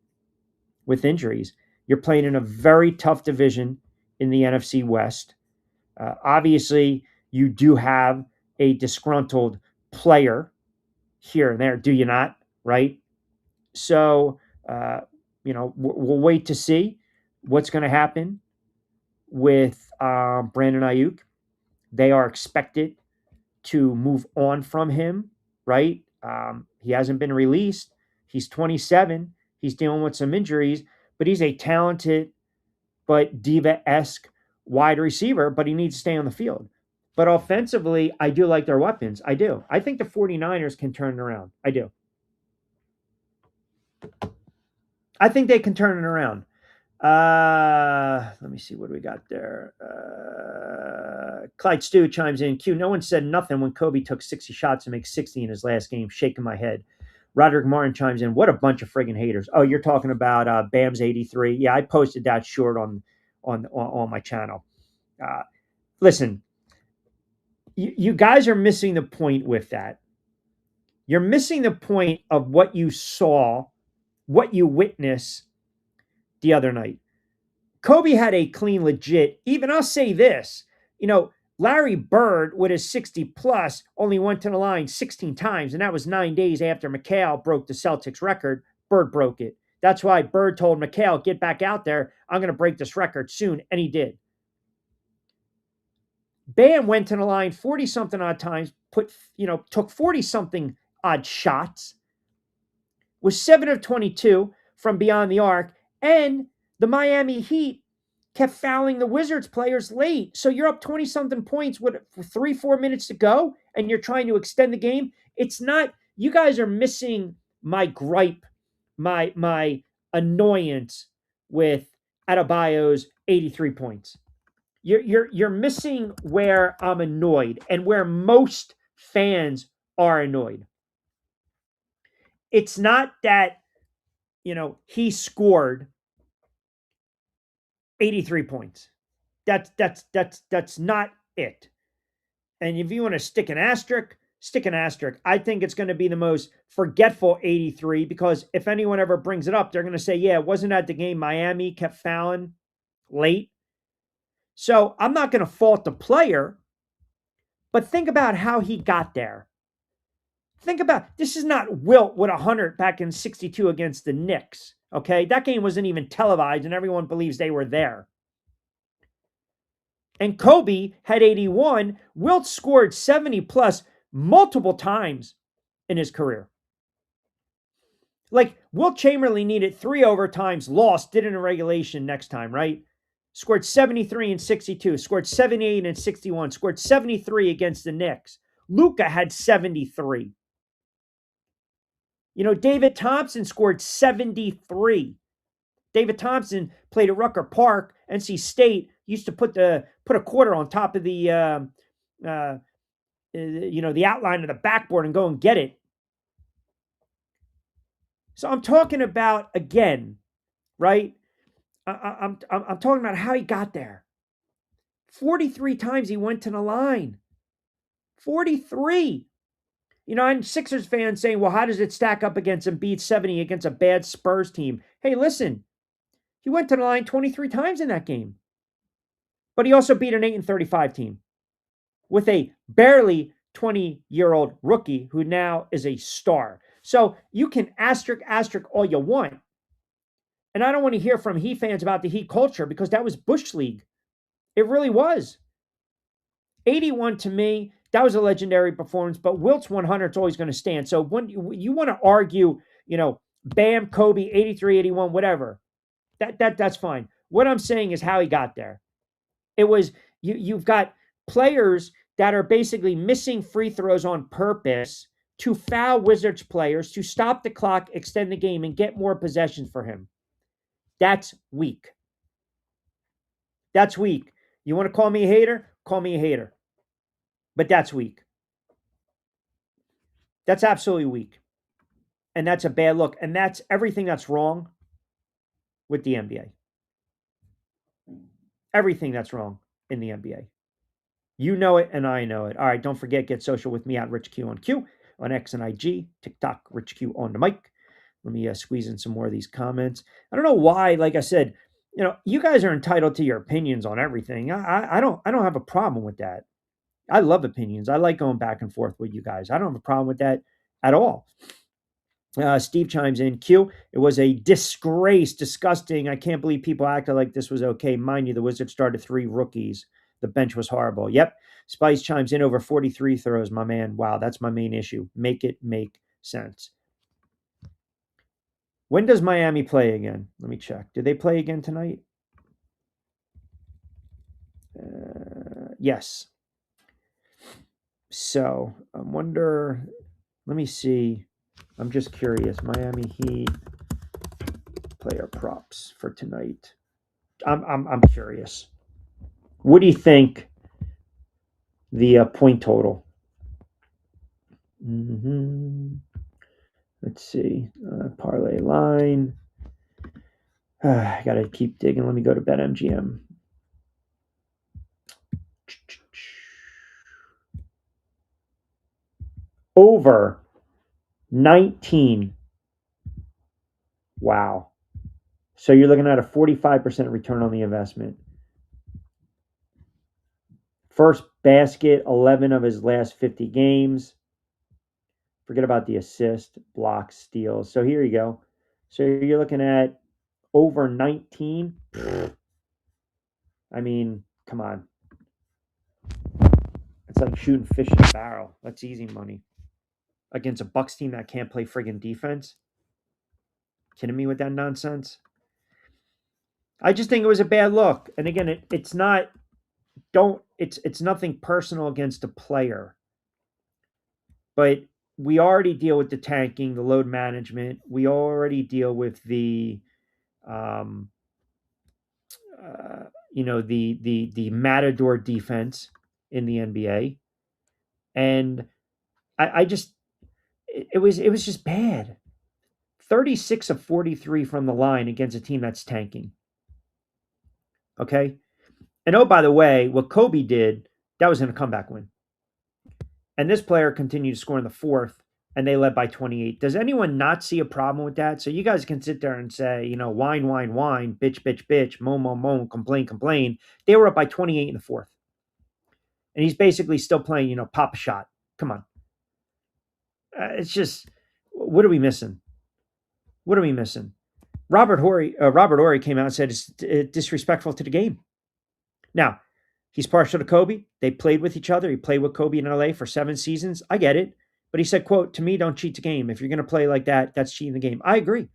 with injuries. You're playing in a very tough division in the NFC West. Obviously, you do have a disgruntled player here and there, do you not? Right? So, we'll wait to see what's going to happen with Brandon Ayuk. They are expected to move on from him, right? He hasn't been released. He's 27. He's dealing with some injuries, but he's a talented but diva-esque wide receiver, but he needs to stay on the field. But offensively, I do like their weapons. I do. I think the 49ers can turn it around. I do. I think they can turn it around. Let me see what we got there. Clyde Stew chimes in. Q, no one said nothing when Kobe took 60 shots to make 60 in his last game. Shaking my head. Roderick Martin chimes in. What a bunch of friggin' haters. Oh, you're talking about Bam's 83. Yeah, I posted that short on my channel. Listen, you guys are missing the point with that. You're missing the point of what you saw, what you witnessed the other night. Kobe had a clean, legit, even I'll say this, Larry Bird with his 60 plus only went to the line 16 times, and that was 9 days after McHale broke the Celtics record. Bird broke it. That's why Bird told McHale, get back out there. I'm going to break this record soon, and he did. Bam went to the line 40-something odd times, took 40-something odd shots, was 7 of 22 from beyond the arc, and the Miami Heat kept fouling the Wizards players late. So you're up 20-something points with 3-4 minutes to go, and you're trying to extend the game. It's not, you guys are missing my gripe, my annoyance with Adebayo's 83 points. You're missing where I'm annoyed and where most fans are annoyed. It's not that, he scored 83 points. That's not it. And if you want to stick an asterisk, stick an asterisk. I think it's going to be the most forgetful 83 because if anyone ever brings it up, they're going to say, yeah, it wasn't at the game Miami kept fouling late. So I'm not going to fault the player, but think about how he got there. Think about, this is not Wilt with 100 back in 62 against the Knicks. Okay, that game wasn't even televised, and everyone believes they were there. And Kobe had 81. Wilt scored 70 plus multiple times in his career. Like, Wilt Chamberlain needed 3 overtimes, lost, did it in regulation next time, right? Scored 73 and 62, scored 78 and 61, scored 73 against the Knicks. Luka had 73. David Thompson scored 73. David Thompson played at Rucker Park. NC State used to put a quarter on top of the the outline of the backboard and go and get it. So I'm talking about, again, right? I'm talking about how he got there. 43 times he went to the line. 43. And Sixers fans saying, well, how does it stack up against Embiid 70 against a bad Spurs team? Hey, listen, he went to the line 23 times in that game. But he also beat an 8-35 team with a barely 20-year-old rookie who now is a star. So you can asterisk all you want. And I don't want to hear from Heat fans about the Heat culture because that was Bush League. It really was. 81 to me, that was a legendary performance, but Wilt's 100 is always going to stand. So when you want to argue, Bam, Kobe, 83, 81, whatever, that's fine. What I'm saying is how he got there. It was, you've got players that are basically missing free throws on purpose to foul Wizards players, to stop the clock, extend the game, and get more possessions for him. That's weak. That's weak. You want to call me a hater? Call me a hater. But that's weak. That's absolutely weak. And that's a bad look. And that's everything that's wrong with the NBA. Everything that's wrong in the NBA. You know it and I know it. All right, don't forget, get social with me at Rich Q on Q on X and IG, TikTok, Rich Q on the mic. Let me squeeze in some more of these comments. I don't know why, like I said, you guys are entitled to your opinions on everything. I don't have a problem with that. I love opinions. I like going back and forth with you guys. I don't have a problem with that at all. Steve chimes in. Q, it was a disgrace, disgusting. I can't believe people acted like this was okay. Mind you, the Wizards started 3 rookies. The bench was horrible. Yep. Spice chimes in, over 43 throws, my man. Wow, that's my main issue. Make it make sense. When does Miami play again? Let me check. Did they play again tonight? Yes. So I wonder, let me see. I'm just curious. Miami Heat player props for tonight. I'm curious. What do you think the point total? Let's see. Parlay line. I got to keep digging. Let me go to BetMGM. Over 19. Wow. So you're looking at a 45% return on the investment. First basket, 11 of his last 50 games. Forget about the assist, blocks, steals. So here you go. So you're looking at over 19. I mean, come on. It's like shooting fish in a barrel. That's easy money. Against a Bucks team that can't play friggin' defense? Kidding me with that nonsense? I just think it was a bad look. And again, it's not, it's nothing personal against a player. But we already deal with the tanking, the load management. We already deal with the, the matador defense in the NBA. And I just, it was just bad. 36 of 43 from the line against a team that's tanking. Okay? And oh, by the way, what Kobe did, that was in a comeback win. And this player continued to score in the fourth, and they led by 28. Does anyone not see a problem with that? So you guys can sit there and say, whine, whine, whine, bitch, bitch, bitch, moan, moan, moan, complain, complain. They were up by 28 in the fourth. And he's basically still playing, pop a shot. Come on. It's just, what are we missing? What are we missing? Robert Horry came out and said it's disrespectful to the game. Now, he's partial to Kobe. They played with each other. He played with Kobe in LA for 7 seasons. I get it. But he said, quote, to me, don't cheat the game. If you're going to play like that, that's cheating the game. I agree.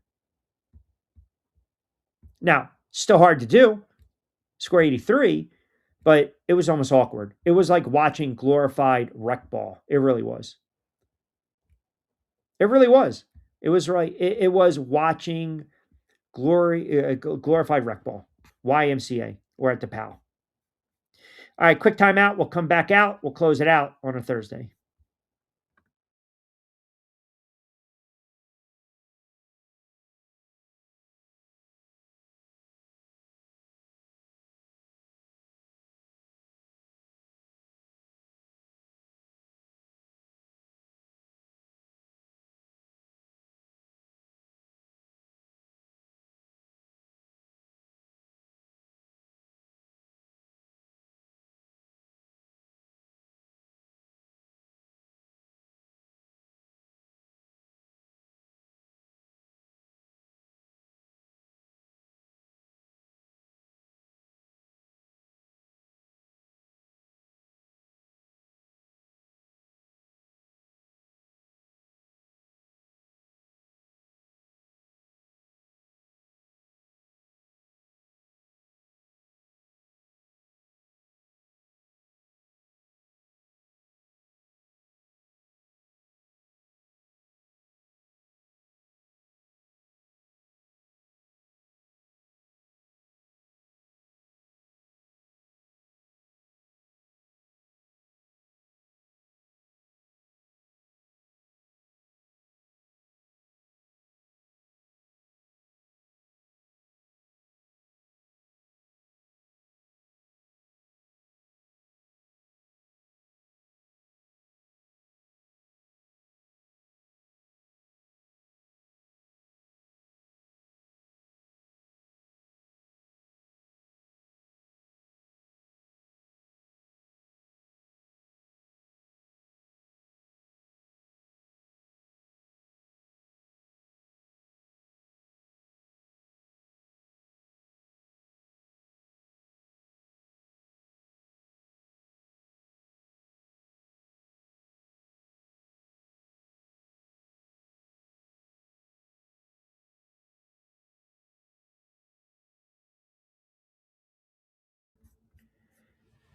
Now, still hard to do, score 83, but it was almost awkward. It was like watching glorified rec ball. It really was. It really was. It was right. It was watching glorified rec ball, YMCA. We're at the PAL. All right, quick timeout. We'll come back out. We'll close it out on a Thursday.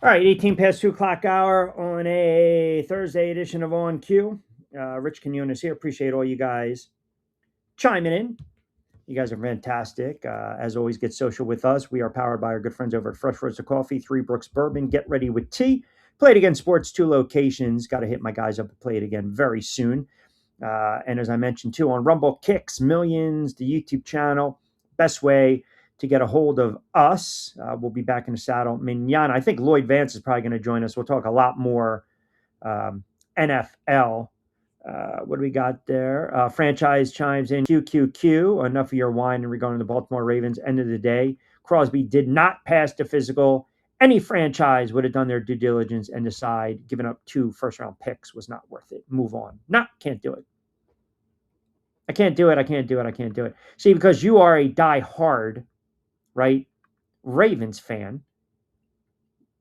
All right, 18 past 2 o'clock hour on a Thursday edition of On Cue. Rich Quinones here. Appreciate all you guys chiming in. You guys are fantastic. As always, get social with us. We are powered by our good friends over at Fresh Roasted Coffee, Three Brooks Bourbon. Get ready with tea. Play It Again Sports, 2 locations. Got to hit my guys up to Play It Again very soon. And as I mentioned too, on Rumble, Kicks, Millions, the YouTube channel, best way to get a hold of us. We'll be back in the saddle manana. I think Lloyd Vance is probably going to join us. We'll talk a lot more NFL. What do we got there? Franchise chimes in. QQQ. Enough of your whining regarding the Baltimore Ravens. End of the day, Crosby did not pass the physical. Any franchise would have done their due diligence and decide giving up 2 first-round picks was not worth it. Move on. Can't do it. I can't do it. I can't do it. I can't do it. See, because you are a die-hard, right, Ravens fan.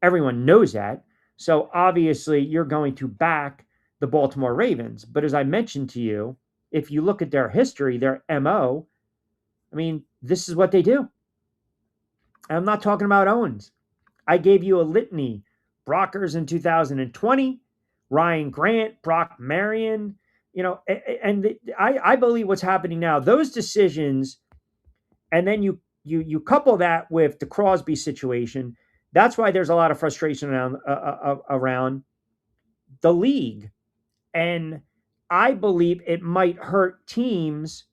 Everyone knows that. So obviously you're going to back the Baltimore Ravens. But as I mentioned to you, if you look at their history, their MO, I mean, this is what they do. And I'm not talking about Owens. I gave you a litany. Brockers in 2020, Ryan Grant, Brock Marion, I believe what's happening now, those decisions, and then you couple that with the Crosby situation. That's why there's a lot of frustration around the league. And I believe it might hurt teams.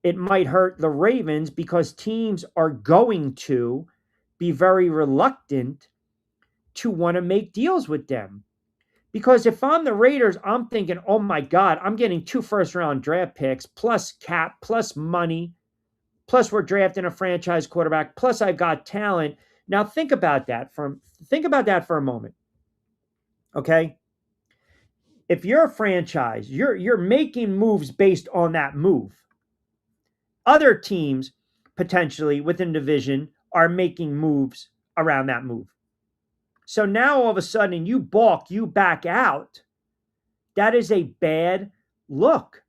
It might hurt the Ravens because teams are going to be very reluctant to want to make deals with them. Because if I'm the Raiders, I'm thinking, oh my God, I'm getting 2 first-round draft picks, plus cap, plus money, plus we're drafting a franchise quarterback, plus I've got talent. Now think about that for a moment. Okay? If you're a franchise, you're making moves based on that move. Other teams potentially within division are making moves around that move. So now all of a sudden you balk, you back out. That is a bad look.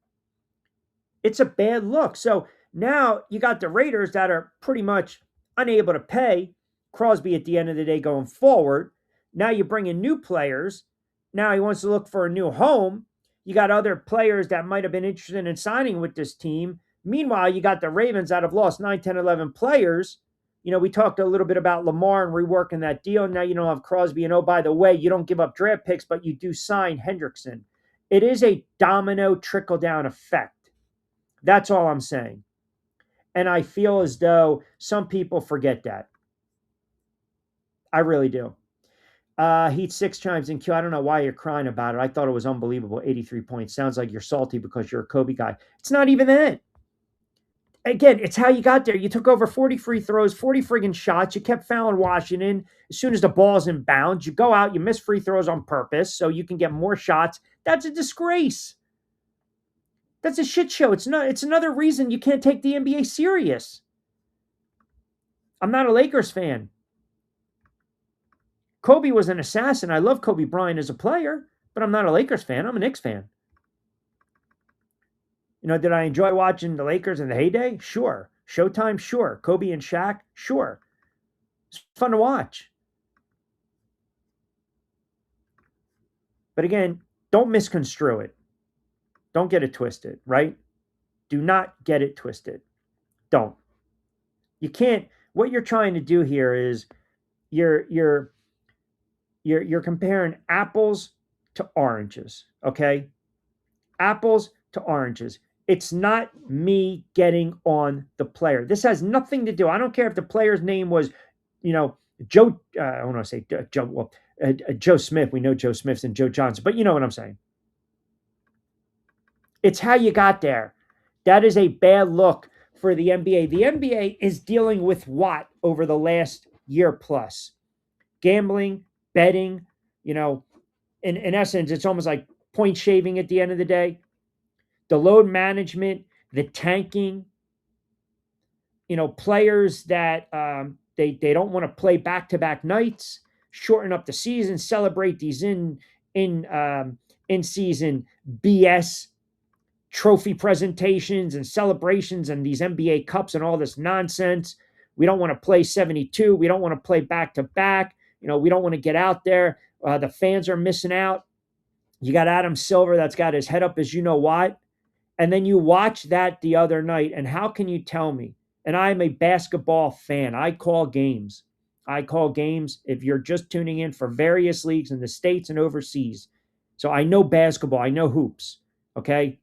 It's a bad look. So now you got the Raiders that are pretty much unable to pay Crosby at the end of the day going forward. Now you bring in new players. Now he wants to look for a new home. You got other players that might have been interested in signing with this team. Meanwhile, you got the Ravens that have lost 9, 10, 11 players. We talked a little bit about Lamar and reworking that deal. Now you don't have Crosby. And oh, by the way, you don't give up draft picks, but you do sign Hendrickson. It is a domino trickle down effect. That's all I'm saying. And I feel as though some people forget that. I really do. Heat 6 chimes in Q. I don't know why you're crying about it. I thought it was unbelievable. 83 points. Sounds like you're salty because you're a Kobe guy. It's not even that. Again, it's how you got there. You took over 40 free throws, 40 friggin' shots. You kept fouling Washington. As soon as the ball's in bounds, you go out, you miss free throws on purpose so you can get more shots. That's a disgrace. That's a shit show. It's another reason you can't take the NBA serious. I'm not a Lakers fan. Kobe was an assassin. I love Kobe Bryant as a player, but I'm not a Lakers fan. I'm a Knicks fan. Did I enjoy watching the Lakers in the heyday? Sure. Showtime? Sure. Kobe and Shaq? Sure. It's fun to watch. But again, don't misconstrue it. Don't get it twisted, right? Do not get it twisted. Don't. You can't. What you're trying to do here is you're comparing apples to oranges, okay? Apples to oranges. It's not me getting on the player. This has nothing to do. I don't care if the player's name was, Joe. I want to say Joe. Well, Joe Smith. We know Joe Smith's and Joe Johnson, but you know what I'm saying. It's how you got there. That is a bad look for the NBA. The NBA is dealing with what over the last year plus? Gambling, betting, in essence, it's almost like point shaving at the end of the day. The load management, the tanking, players that they don't want to play back-to-back nights, shorten up the season, celebrate these in season BS trophy presentations and celebrations and these NBA Cups and all this nonsense. We don't want to play 72. We don't want to play back-to-back. We don't want to get out there. The fans are missing out. You got Adam Silver that's got his head up as you know what. And then you watch that the other night, and how can you tell me? And I'm a basketball fan. I call games. If you're just tuning in for various leagues in the States and overseas. So I know basketball. I know hoops. Okay?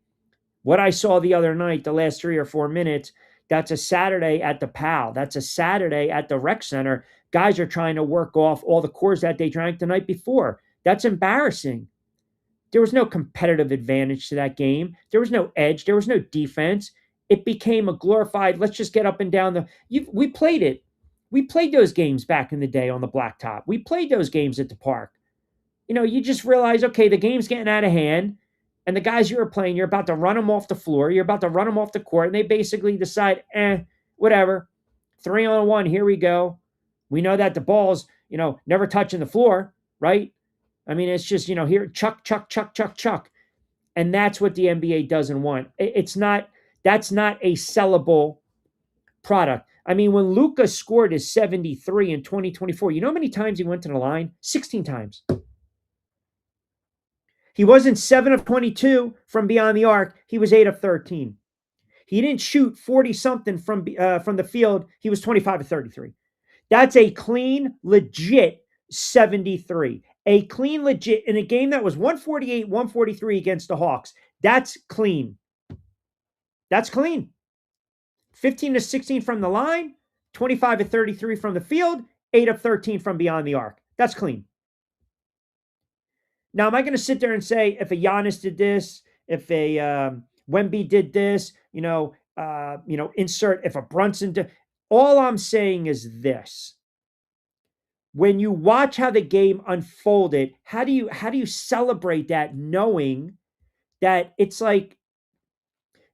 What I saw the other night, the last 3 or 4 minutes, that's a Saturday at the PAL. That's a Saturday at the rec center. Guys are trying to work off all the cores that they drank the night before. That's embarrassing. There was no competitive advantage to that game. There was no edge. There was no defense. It became a glorified, let's just get up and down we played it. We played those games back in the day on the blacktop. We played those games at the park. You just realize, okay, the game's getting out of hand, and the guys you were playing, you're about to run them off the floor. You're about to run them off the court, and they basically decide, whatever. 3-on-1, here we go. We know that the ball's, never touching the floor, right? I mean, it's just, here, chuck, chuck, chuck, chuck, chuck. And that's what the NBA doesn't want. That's not a sellable product. I mean, when Luka scored his 73 in 2024, you know how many times he went to the line? 16 times. He wasn't 7 of 22 from beyond the arc. He was 8 of 13. He didn't shoot 40-something from the field. He was 25 of 33. That's a clean, legit 73. A clean, legit, in a game that was 148-143 against the Hawks. That's clean. That's clean. 15 to 16 from the line, 25 to 33 from the field, 8 of 13 from beyond the arc. That's clean. Now, am I going to sit there and say if a Giannis did this, if a Wemby did this, insert if a Brunson did? All I'm saying is this. When you watch how the game unfolded, how do you celebrate that knowing that it's like,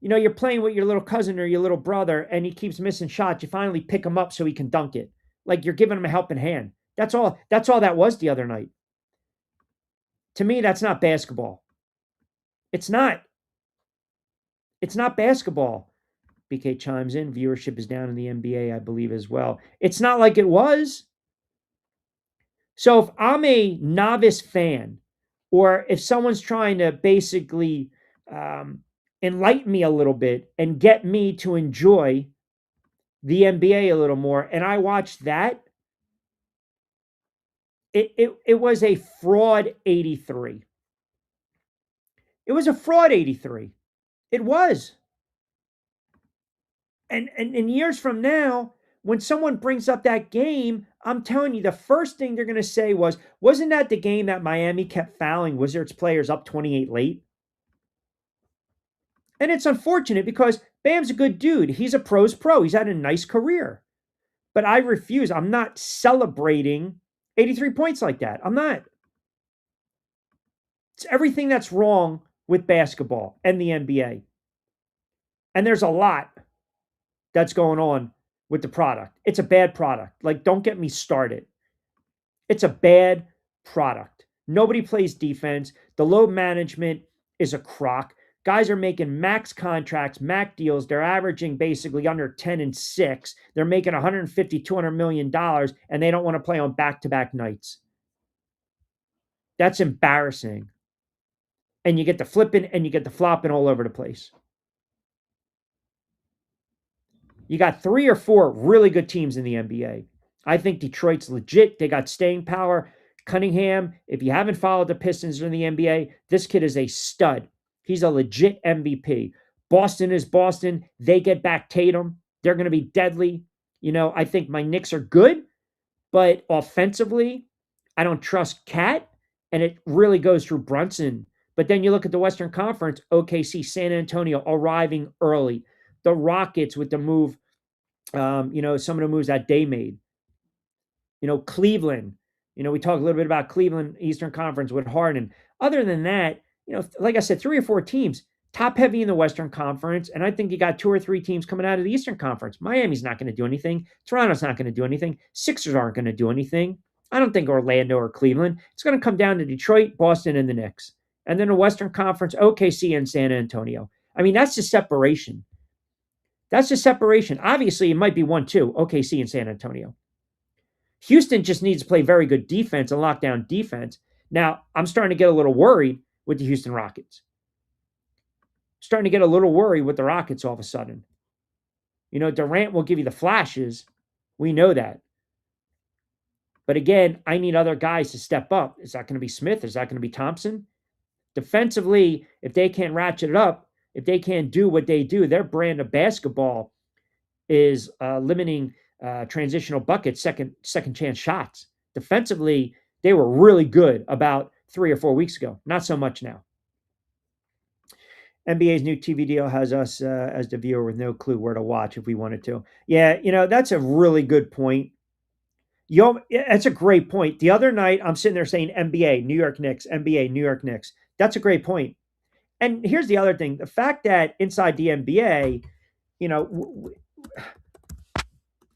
you're playing with your little cousin or your little brother and he keeps missing shots. You finally pick him up so he can dunk it. Like you're giving him a helping hand. That's all that was the other night. To me, that's not basketball. It's not. It's not basketball. BK chimes in. Viewership is down in the NBA, I believe, as well. It's not like it was. So if I'm a novice fan, or if someone's trying to basically enlighten me a little bit and get me to enjoy the NBA a little more, and I watched that, it was a fraud 83. It was a fraud 83. It was. And in years from now, when someone brings up that game, I'm telling you, the first thing they're going to say wasn't that the game that Miami kept fouling Wizards players up 28 late? And it's unfortunate because Bam's a good dude. He's a pro's pro. He's had a nice career. But I refuse. I'm not celebrating 83 points like that. I'm not. It's everything that's wrong with basketball and the NBA. And there's a lot that's going on with the product. It's a bad product. Like, don't get me started. It's a bad product. Nobody plays defense. The load management is a crock. Guys are making max contracts, max deals. They're averaging basically under 10 and 6. They're making $150, $200 million, and they don't want to play on back-to-back nights. That's embarrassing. And you get the flipping and you get the flopping all over the place. You got 3 or 4 really good teams in the NBA. I think Detroit's legit. They got staying power. Cunningham, if you haven't followed the Pistons in the NBA, this kid is a stud. He's a legit MVP. Boston is Boston. They get back Tatum. They're going to be deadly. I think my Knicks are good, but offensively, I don't trust Cat, and it really goes through Brunson. But then you look at the Western Conference, OKC, San Antonio arriving early. The Rockets with the move, some of the moves that they made. Cleveland. We talk a little bit about Cleveland Eastern Conference with Harden. Other than that, like I said, 3 or 4 teams, top heavy in the Western Conference. And I think you got 2 or 3 teams coming out of the Eastern Conference. Miami's not going to do anything. Toronto's not going to do anything. Sixers aren't going to do anything. I don't think Orlando or Cleveland. It's going to come down to Detroit, Boston, and the Knicks. And then the Western Conference, OKC and San Antonio. I mean, that's the separation. That's the separation. Obviously, it might be 1-2, OKC and San Antonio. Houston just needs to play very good defense and lock down defense. Now, I'm starting to get a little worried with the Houston Rockets. Starting to get a little worried with the Rockets all of a sudden. Durant will give you the flashes. We know that. But again, I need other guys to step up. Is that going to be Smith? Is that going to be Thompson? Defensively, if they can't ratchet it up, if they can't do what they do, their brand of basketball is limiting transitional buckets, second chance shots. Defensively, they were really good about 3 or 4 weeks ago. Not so much now. NBA's new TV deal has us as the viewer with no clue where to watch if we wanted to. Yeah, that's a really good point. That's a great point. The other night, I'm sitting there saying NBA, New York Knicks, NBA, New York Knicks. That's a great point. And here's the other thing. The fact that inside the NBA, you're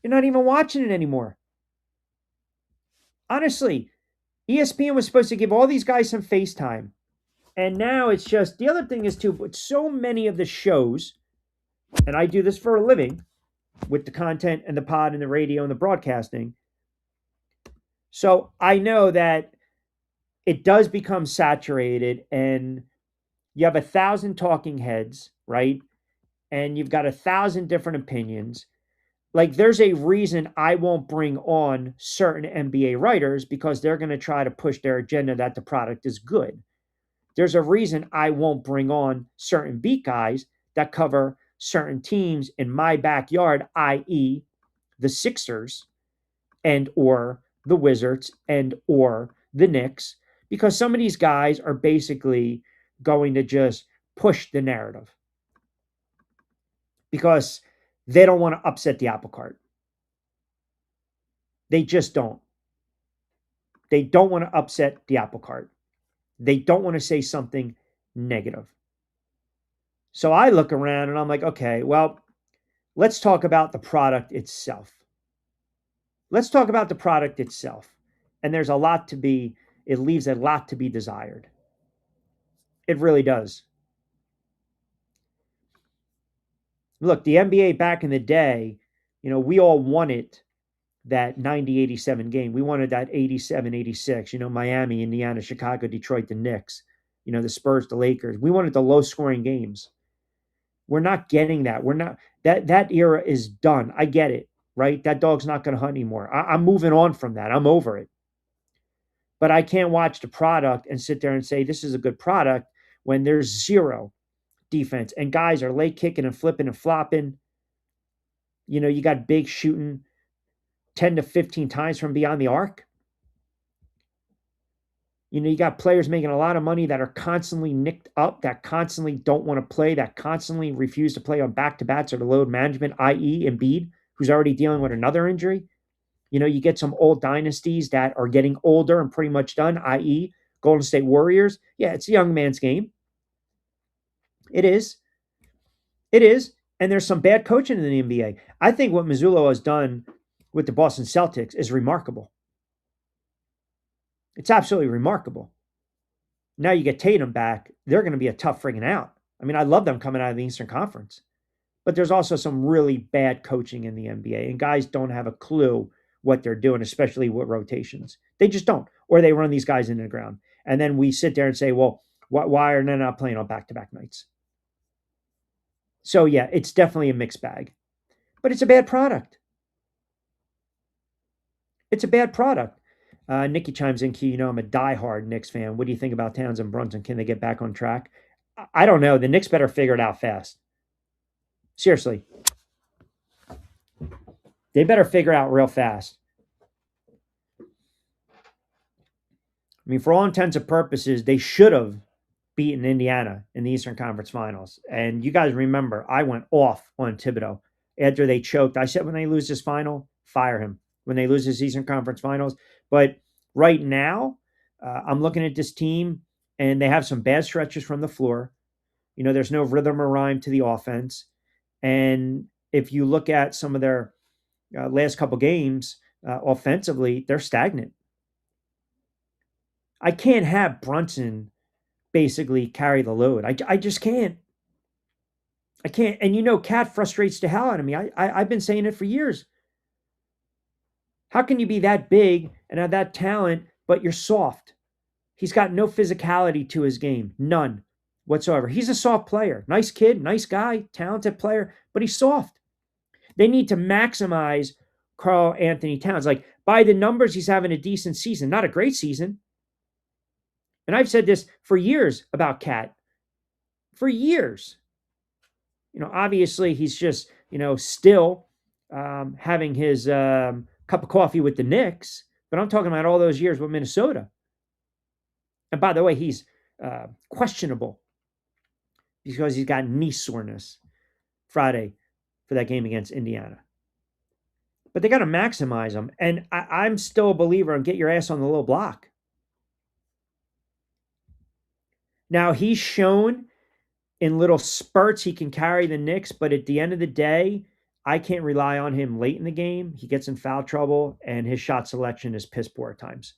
not even watching it anymore. Honestly, ESPN was supposed to give all these guys some FaceTime. And now it's just, the other thing is too, but so many of the shows, and I do this for a living with the content and the pod and the radio and the broadcasting. So I know that it does become saturated and you have 1,000 talking heads, right? And you've got 1,000 different opinions. Like, there's a reason I won't bring on certain NBA writers because they're going to try to push their agenda that the product is good. There's a reason I won't bring on certain beat guys that cover certain teams in my backyard, i.e. the Sixers and or the Wizards and or the Knicks, because some of these guys are basically going to just push the narrative because they don't want to upset the apple cart. They just don't. They don't want to upset the apple cart. They don't want to say something negative. So I look around and I'm like, okay, well, let's talk about the product itself. Let's talk about the product itself. And there's a lot to be, it leaves a lot to be desired. It really does. Look, the NBA back in the day, we all wanted that 90-87 game. We wanted that 87-86, Miami, Indiana, Chicago, Detroit, the Knicks, the Spurs, the Lakers. We wanted the low scoring games. We're not getting that. We're not that era is done. I get it, right? That dog's not going to hunt anymore. I'm moving on from that. I'm over it. But I can't watch the product and sit there and say this is a good product when there's zero defense and guys are late kicking and flipping and flopping. You got big shooting 10 to 15 times from beyond the arc. You got players making a lot of money that are constantly nicked up, that constantly don't want to play, that constantly refuse to play on back-to-backs or the load management, i.e. Embiid, who's already dealing with another injury. You get some old dynasties that are getting older and pretty much done, i.e. Golden State Warriors. Yeah, it's a young man's game. It is. It is. And there's some bad coaching in the NBA. I think what Mazzulla has done with the Boston Celtics is remarkable. It's absolutely remarkable. Now you get Tatum back, they're going to be a tough friggin' out. I mean, I love them coming out of the Eastern Conference. But there's also some really bad coaching in the NBA, and guys don't have a clue what they're doing, especially with rotations. They just don't. Or they run these guys into the ground. And then we sit there and say, well, why are they not playing on back-to-back nights? So, yeah, it's definitely a mixed bag. But it's a bad product. It's a bad product. Nikki chimes in, Key, I'm a diehard Knicks fan. What do you think about Towns and Brunson? Can they get back on track? I don't know. The Knicks better figure it out fast. Seriously. They better figure it out real fast. I mean, for all intents and purposes, they should have beaten Indiana in the Eastern Conference Finals. And you guys remember, I went off on Thibodeau after they choked. I said when they lose this final, fire him. When they lose this Eastern Conference Finals. But right now, I'm looking at this team, and they have some bad stretches from the floor. There's no rhythm or rhyme to the offense. And if you look at some of their last couple games offensively, they're stagnant. I can't have Brunson basically carry the load. I just can't. I can't. And Cat frustrates the hell out of me. I've been saying it for years. How can you be that big and have that talent, but you're soft? He's got no physicality to his game. None whatsoever. He's a soft player. Nice kid, nice guy, talented player, but he's soft. They need to maximize Karl Anthony Towns. Like, by the numbers, he's having a decent season, not a great season. And I've said this for years about Cat. For years. Obviously, he's just, still having his cup of coffee with the Knicks, but I'm talking about all those years with Minnesota. And by the way, he's questionable because he's got knee soreness Friday for that game against Indiana. But they got to maximize him. And I'm still a believer in get your ass on the little block. Now, he's shown in little spurts he can carry the Knicks, but at the end of the day, I can't rely on him late in the game. He gets in foul trouble, and his shot selection is piss poor at times.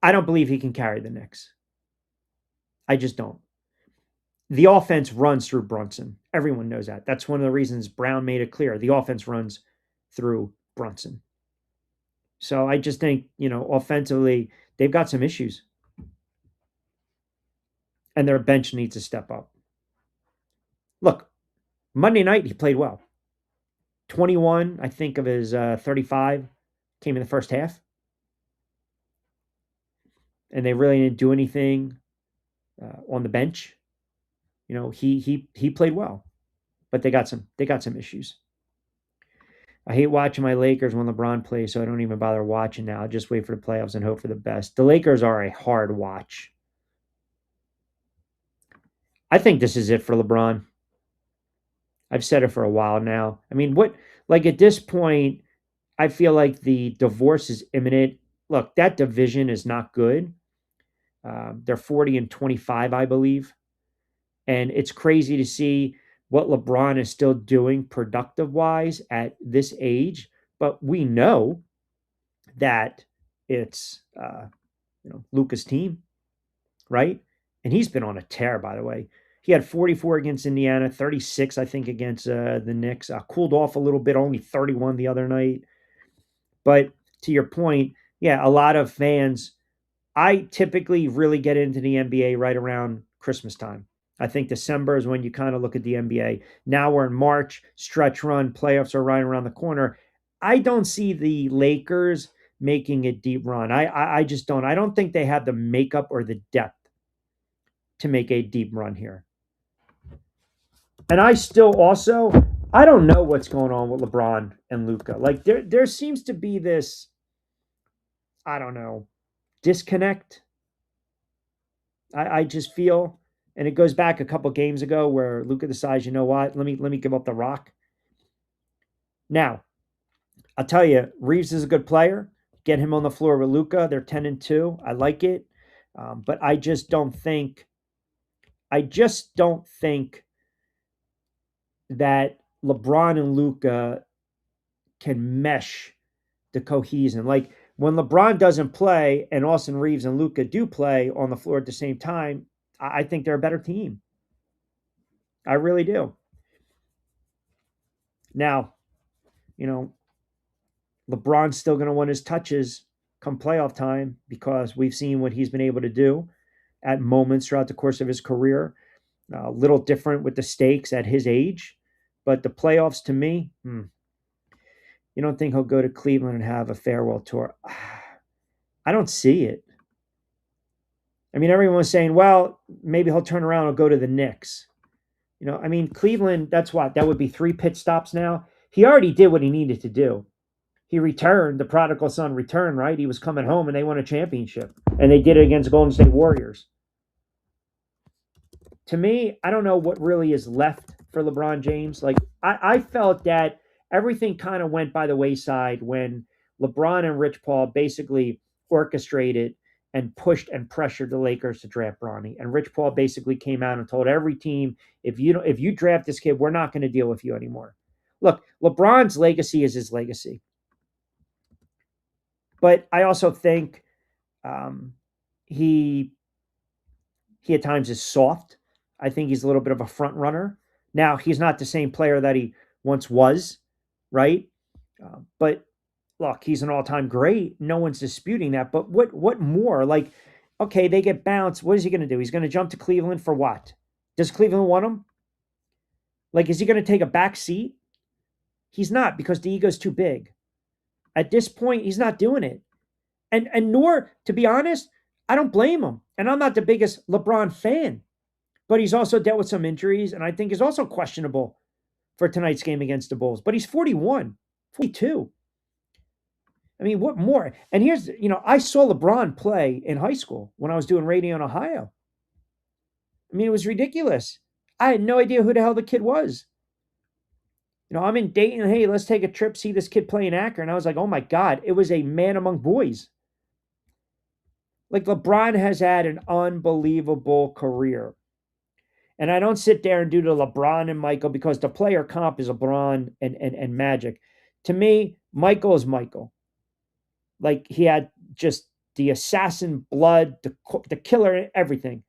I don't believe he can carry the Knicks. I just don't. The offense runs through Brunson. Everyone knows that. That's one of the reasons Brown made it clear. The offense runs through Brunson. So I just think, offensively, they've got some issues. And their bench needs to step up. Look, Monday night, he played well. 21, I think, of his 35 came in the first half. And they really didn't do anything on the bench. He played well, but they got some issues. I hate watching my Lakers when LeBron plays, so I don't even bother watching now. I just wait for the playoffs and hope for the best. The Lakers are a hard watch. I think this is it for LeBron. I've said it for a while now. I mean, at this point, I feel like the divorce is imminent. Look, that division is not good. They're 40-25, I believe. And it's crazy to see what LeBron is still doing productive-wise at this age. But we know that it's, Luka's team, right? And he's been on a tear, by the way. He had 44 against Indiana, 36, I think, against the Knicks. Cooled off a little bit, only 31 the other night. But to your point, yeah, a lot of fans. I typically really get into the NBA right around Christmas time. I think December is when you kind of look at the NBA. Now we're in March, stretch run, playoffs are right around the corner. I don't see the Lakers making a deep run. I just don't. I don't think they have the makeup or the depth to make a deep run here. And I still also, I don't know what's going on with LeBron and Luka. Like there seems to be this, I don't know, disconnect. I just feel, and it goes back a couple games ago where Luka decides, you know what, let me give up the rock. Now, I'll tell you, Reeves is a good player. Get him on the floor with Luka. They're 10-2. I like it, but I just don't think that LeBron and Luka can mesh the cohesion. Like when LeBron doesn't play and Austin Reeves and Luka do play on the floor at the same time, I think they're a better team. I really do. Now, you know, LeBron's still going to want his touches come playoff time because we've seen what he's been able to do at moments throughout the course of his career. A little different with the stakes at his age, but the playoffs to me, you don't think he'll go to Cleveland and have a farewell tour? I don't see it. I mean, everyone's saying, well, maybe he'll turn around and go to the Knicks. You know, I mean, Cleveland, that's what? That would be 3 pit stops now. He already did what he needed to do. He returned, the prodigal son returned, right? He was coming home and they won a championship. And they did it against Golden State Warriors. To me, I don't know what really is left for LeBron James. Like, I felt that everything kind of went by the wayside when LeBron and Rich Paul basically orchestrated and pushed and pressured the Lakers to draft Bronny. And Rich Paul basically came out and told every team, if you draft this kid, we're not going to deal with you anymore. Look, LeBron's legacy is his legacy. But I also think he at times is soft. I think he's a little bit of a front runner. Now, he's not the same player that he once was, right? But look, he's an all-time great. No one's disputing that. But what more? Like, okay, they get bounced. What is he going to do? He's going to jump to Cleveland for what? Does Cleveland want him? Like, is he going to take a back seat? He's not, because the ego's too big. At this point, he's not doing it. And nor, to be honest, I don't blame him. And I'm not the biggest LeBron fan. But he's also dealt with some injuries, and I think is also questionable for tonight's game against the Bulls. But he's 41, 42. I mean, what more? And here's, I saw LeBron play in high school when I was doing radio in Ohio. I mean, it was ridiculous. I had no idea who the hell the kid was. I'm in Dayton. Hey, let's take a trip, see this kid play in Akron. I was like, oh my God, it was a man among boys. Like, LeBron has had an unbelievable career. And I don't sit there and do the LeBron and Michael because the player comp is LeBron and Magic. To me, Michael is Michael. Like, he had just the assassin blood, the killer, everything.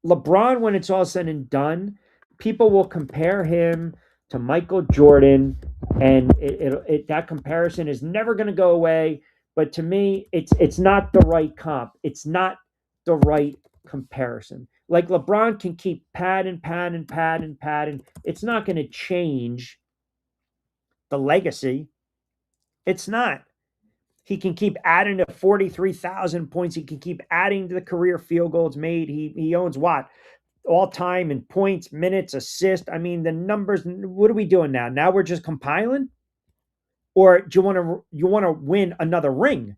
LeBron, when it's all said and done, people will compare him to Michael Jordan, and that comparison is never going to go away. But to me, it's not the right comp. It's not the right comparison. Like, LeBron can keep padding. It's not going to change the legacy. It's not. He can keep adding to 43,000 points. He can keep adding to the career field goals made. He owns what? All time in points, minutes, assists. I mean, the numbers. What are we doing now? Now we're just compiling? Or do you want to win another ring?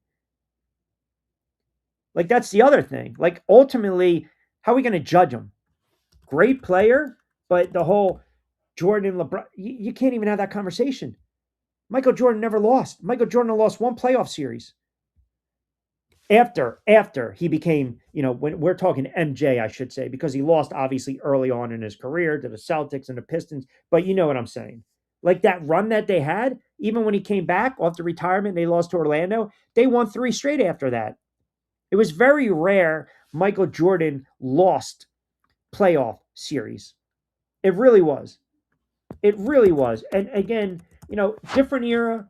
Like, that's the other thing. Like, ultimately, how are we going to judge him? Great player, but the whole Jordan, LeBron, you can't even have that conversation. Michael Jordan never lost. Michael Jordan lost one playoff series. After he became, when we're talking MJ, I should say, because he lost obviously early on in his career to the Celtics and the Pistons. But you know what I'm saying. Like, that run that they had, even when he came back after retirement, they lost to Orlando. They won 3 straight after that. It was very rare Michael Jordan lost playoff series. It really was. It really was. And again, different era,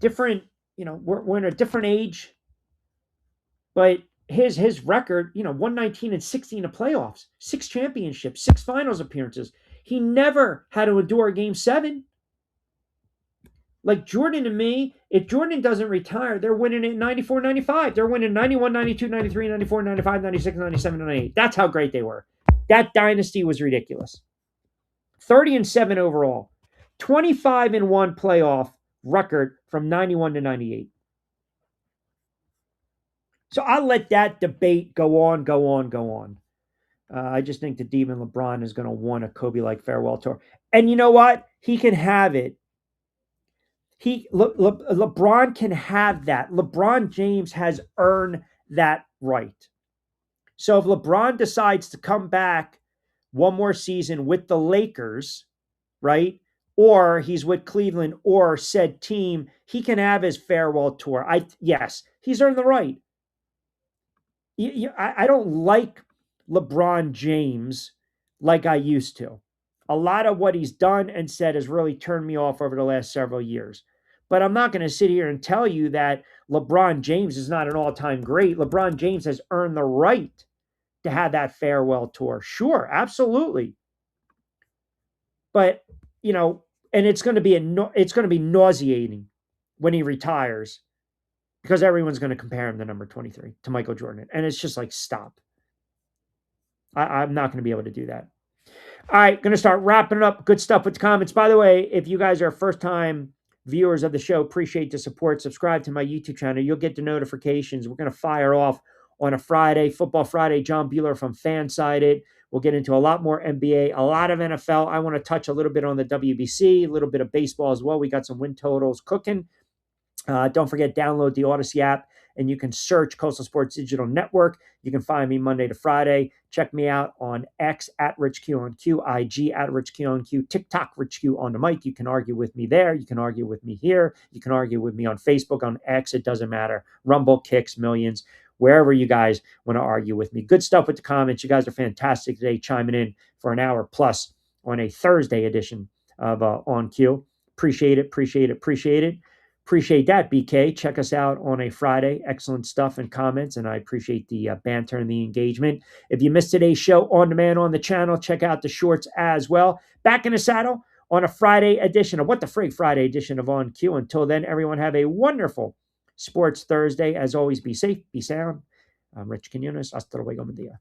different, we're in a different age, but his record, 119 and 16 in playoffs, 6 championships, 6 finals appearances. He never had to endure a game 7. Like Jordan and me, if Jordan doesn't retire, they're winning it 94, 95. They're winning 91, 92, 93, 94, 95, 96, 97, 98. That's how great they were. That dynasty was ridiculous. 30 and 7 overall. 25 and 1 playoff record from 91 to 98. So I'll let that debate go on, go on, go on. I just think the Demon LeBron is going to want a Kobe-like farewell tour. And you know what? He can have it. LeBron can have that. LeBron James has earned that right. So if LeBron decides to come back one more season with the Lakers, right? Or he's with Cleveland or said team, he can have his farewell tour. Yes, he's earned the right. I don't like LeBron James like I used to. A lot of what he's done and said has really turned me off over the last several years. But I'm not going to sit here and tell you that LeBron James is not an all-time great. LeBron James has earned the right to have that farewell tour. Sure, absolutely. But, and it's going to be nauseating when he retires because everyone's going to compare him to number 23, to Michael Jordan. And it's just like, stop. I'm not going to be able to do that. All right, going to start wrapping it up. Good stuff with the comments. By the way, if you guys are first-time viewers of the show, appreciate the support. Subscribe to my YouTube channel. You'll get the notifications. We're going to fire off on a Friday, Football Friday. John Bueller from Fansided. We'll get into a lot more NBA, a lot of NFL. I want to touch a little bit on the WBC, a little bit of baseball as well. We got some win totals cooking. Don't forget, download the AUDACY app, and you can search Coastal Sports Digital Network. You can find me Monday to Friday. Check me out on X at RichQonQ, IG at RichQonQ, TikTok RichQ on the mic. You can argue with me there. You can argue with me here. You can argue with me on Facebook, on X. It doesn't matter. Rumble, Kicks, Millions, wherever you guys want to argue with me. Good stuff with the comments. You guys are fantastic today, chiming in for an hour plus on a Thursday edition of On Q. Appreciate it, appreciate it, appreciate it. Appreciate that, BK. Check us out on a Friday. Excellent stuff and comments, and I appreciate the banter and the engagement. If you missed today's show on demand on the channel, check out the shorts as well. Back in the saddle on a Friday edition of What the Frig Friday edition of On Q. Until then, everyone have a wonderful Sports Thursday. As always, be safe, be sound. I'm Rich Quinones. Hasta luego, buen día.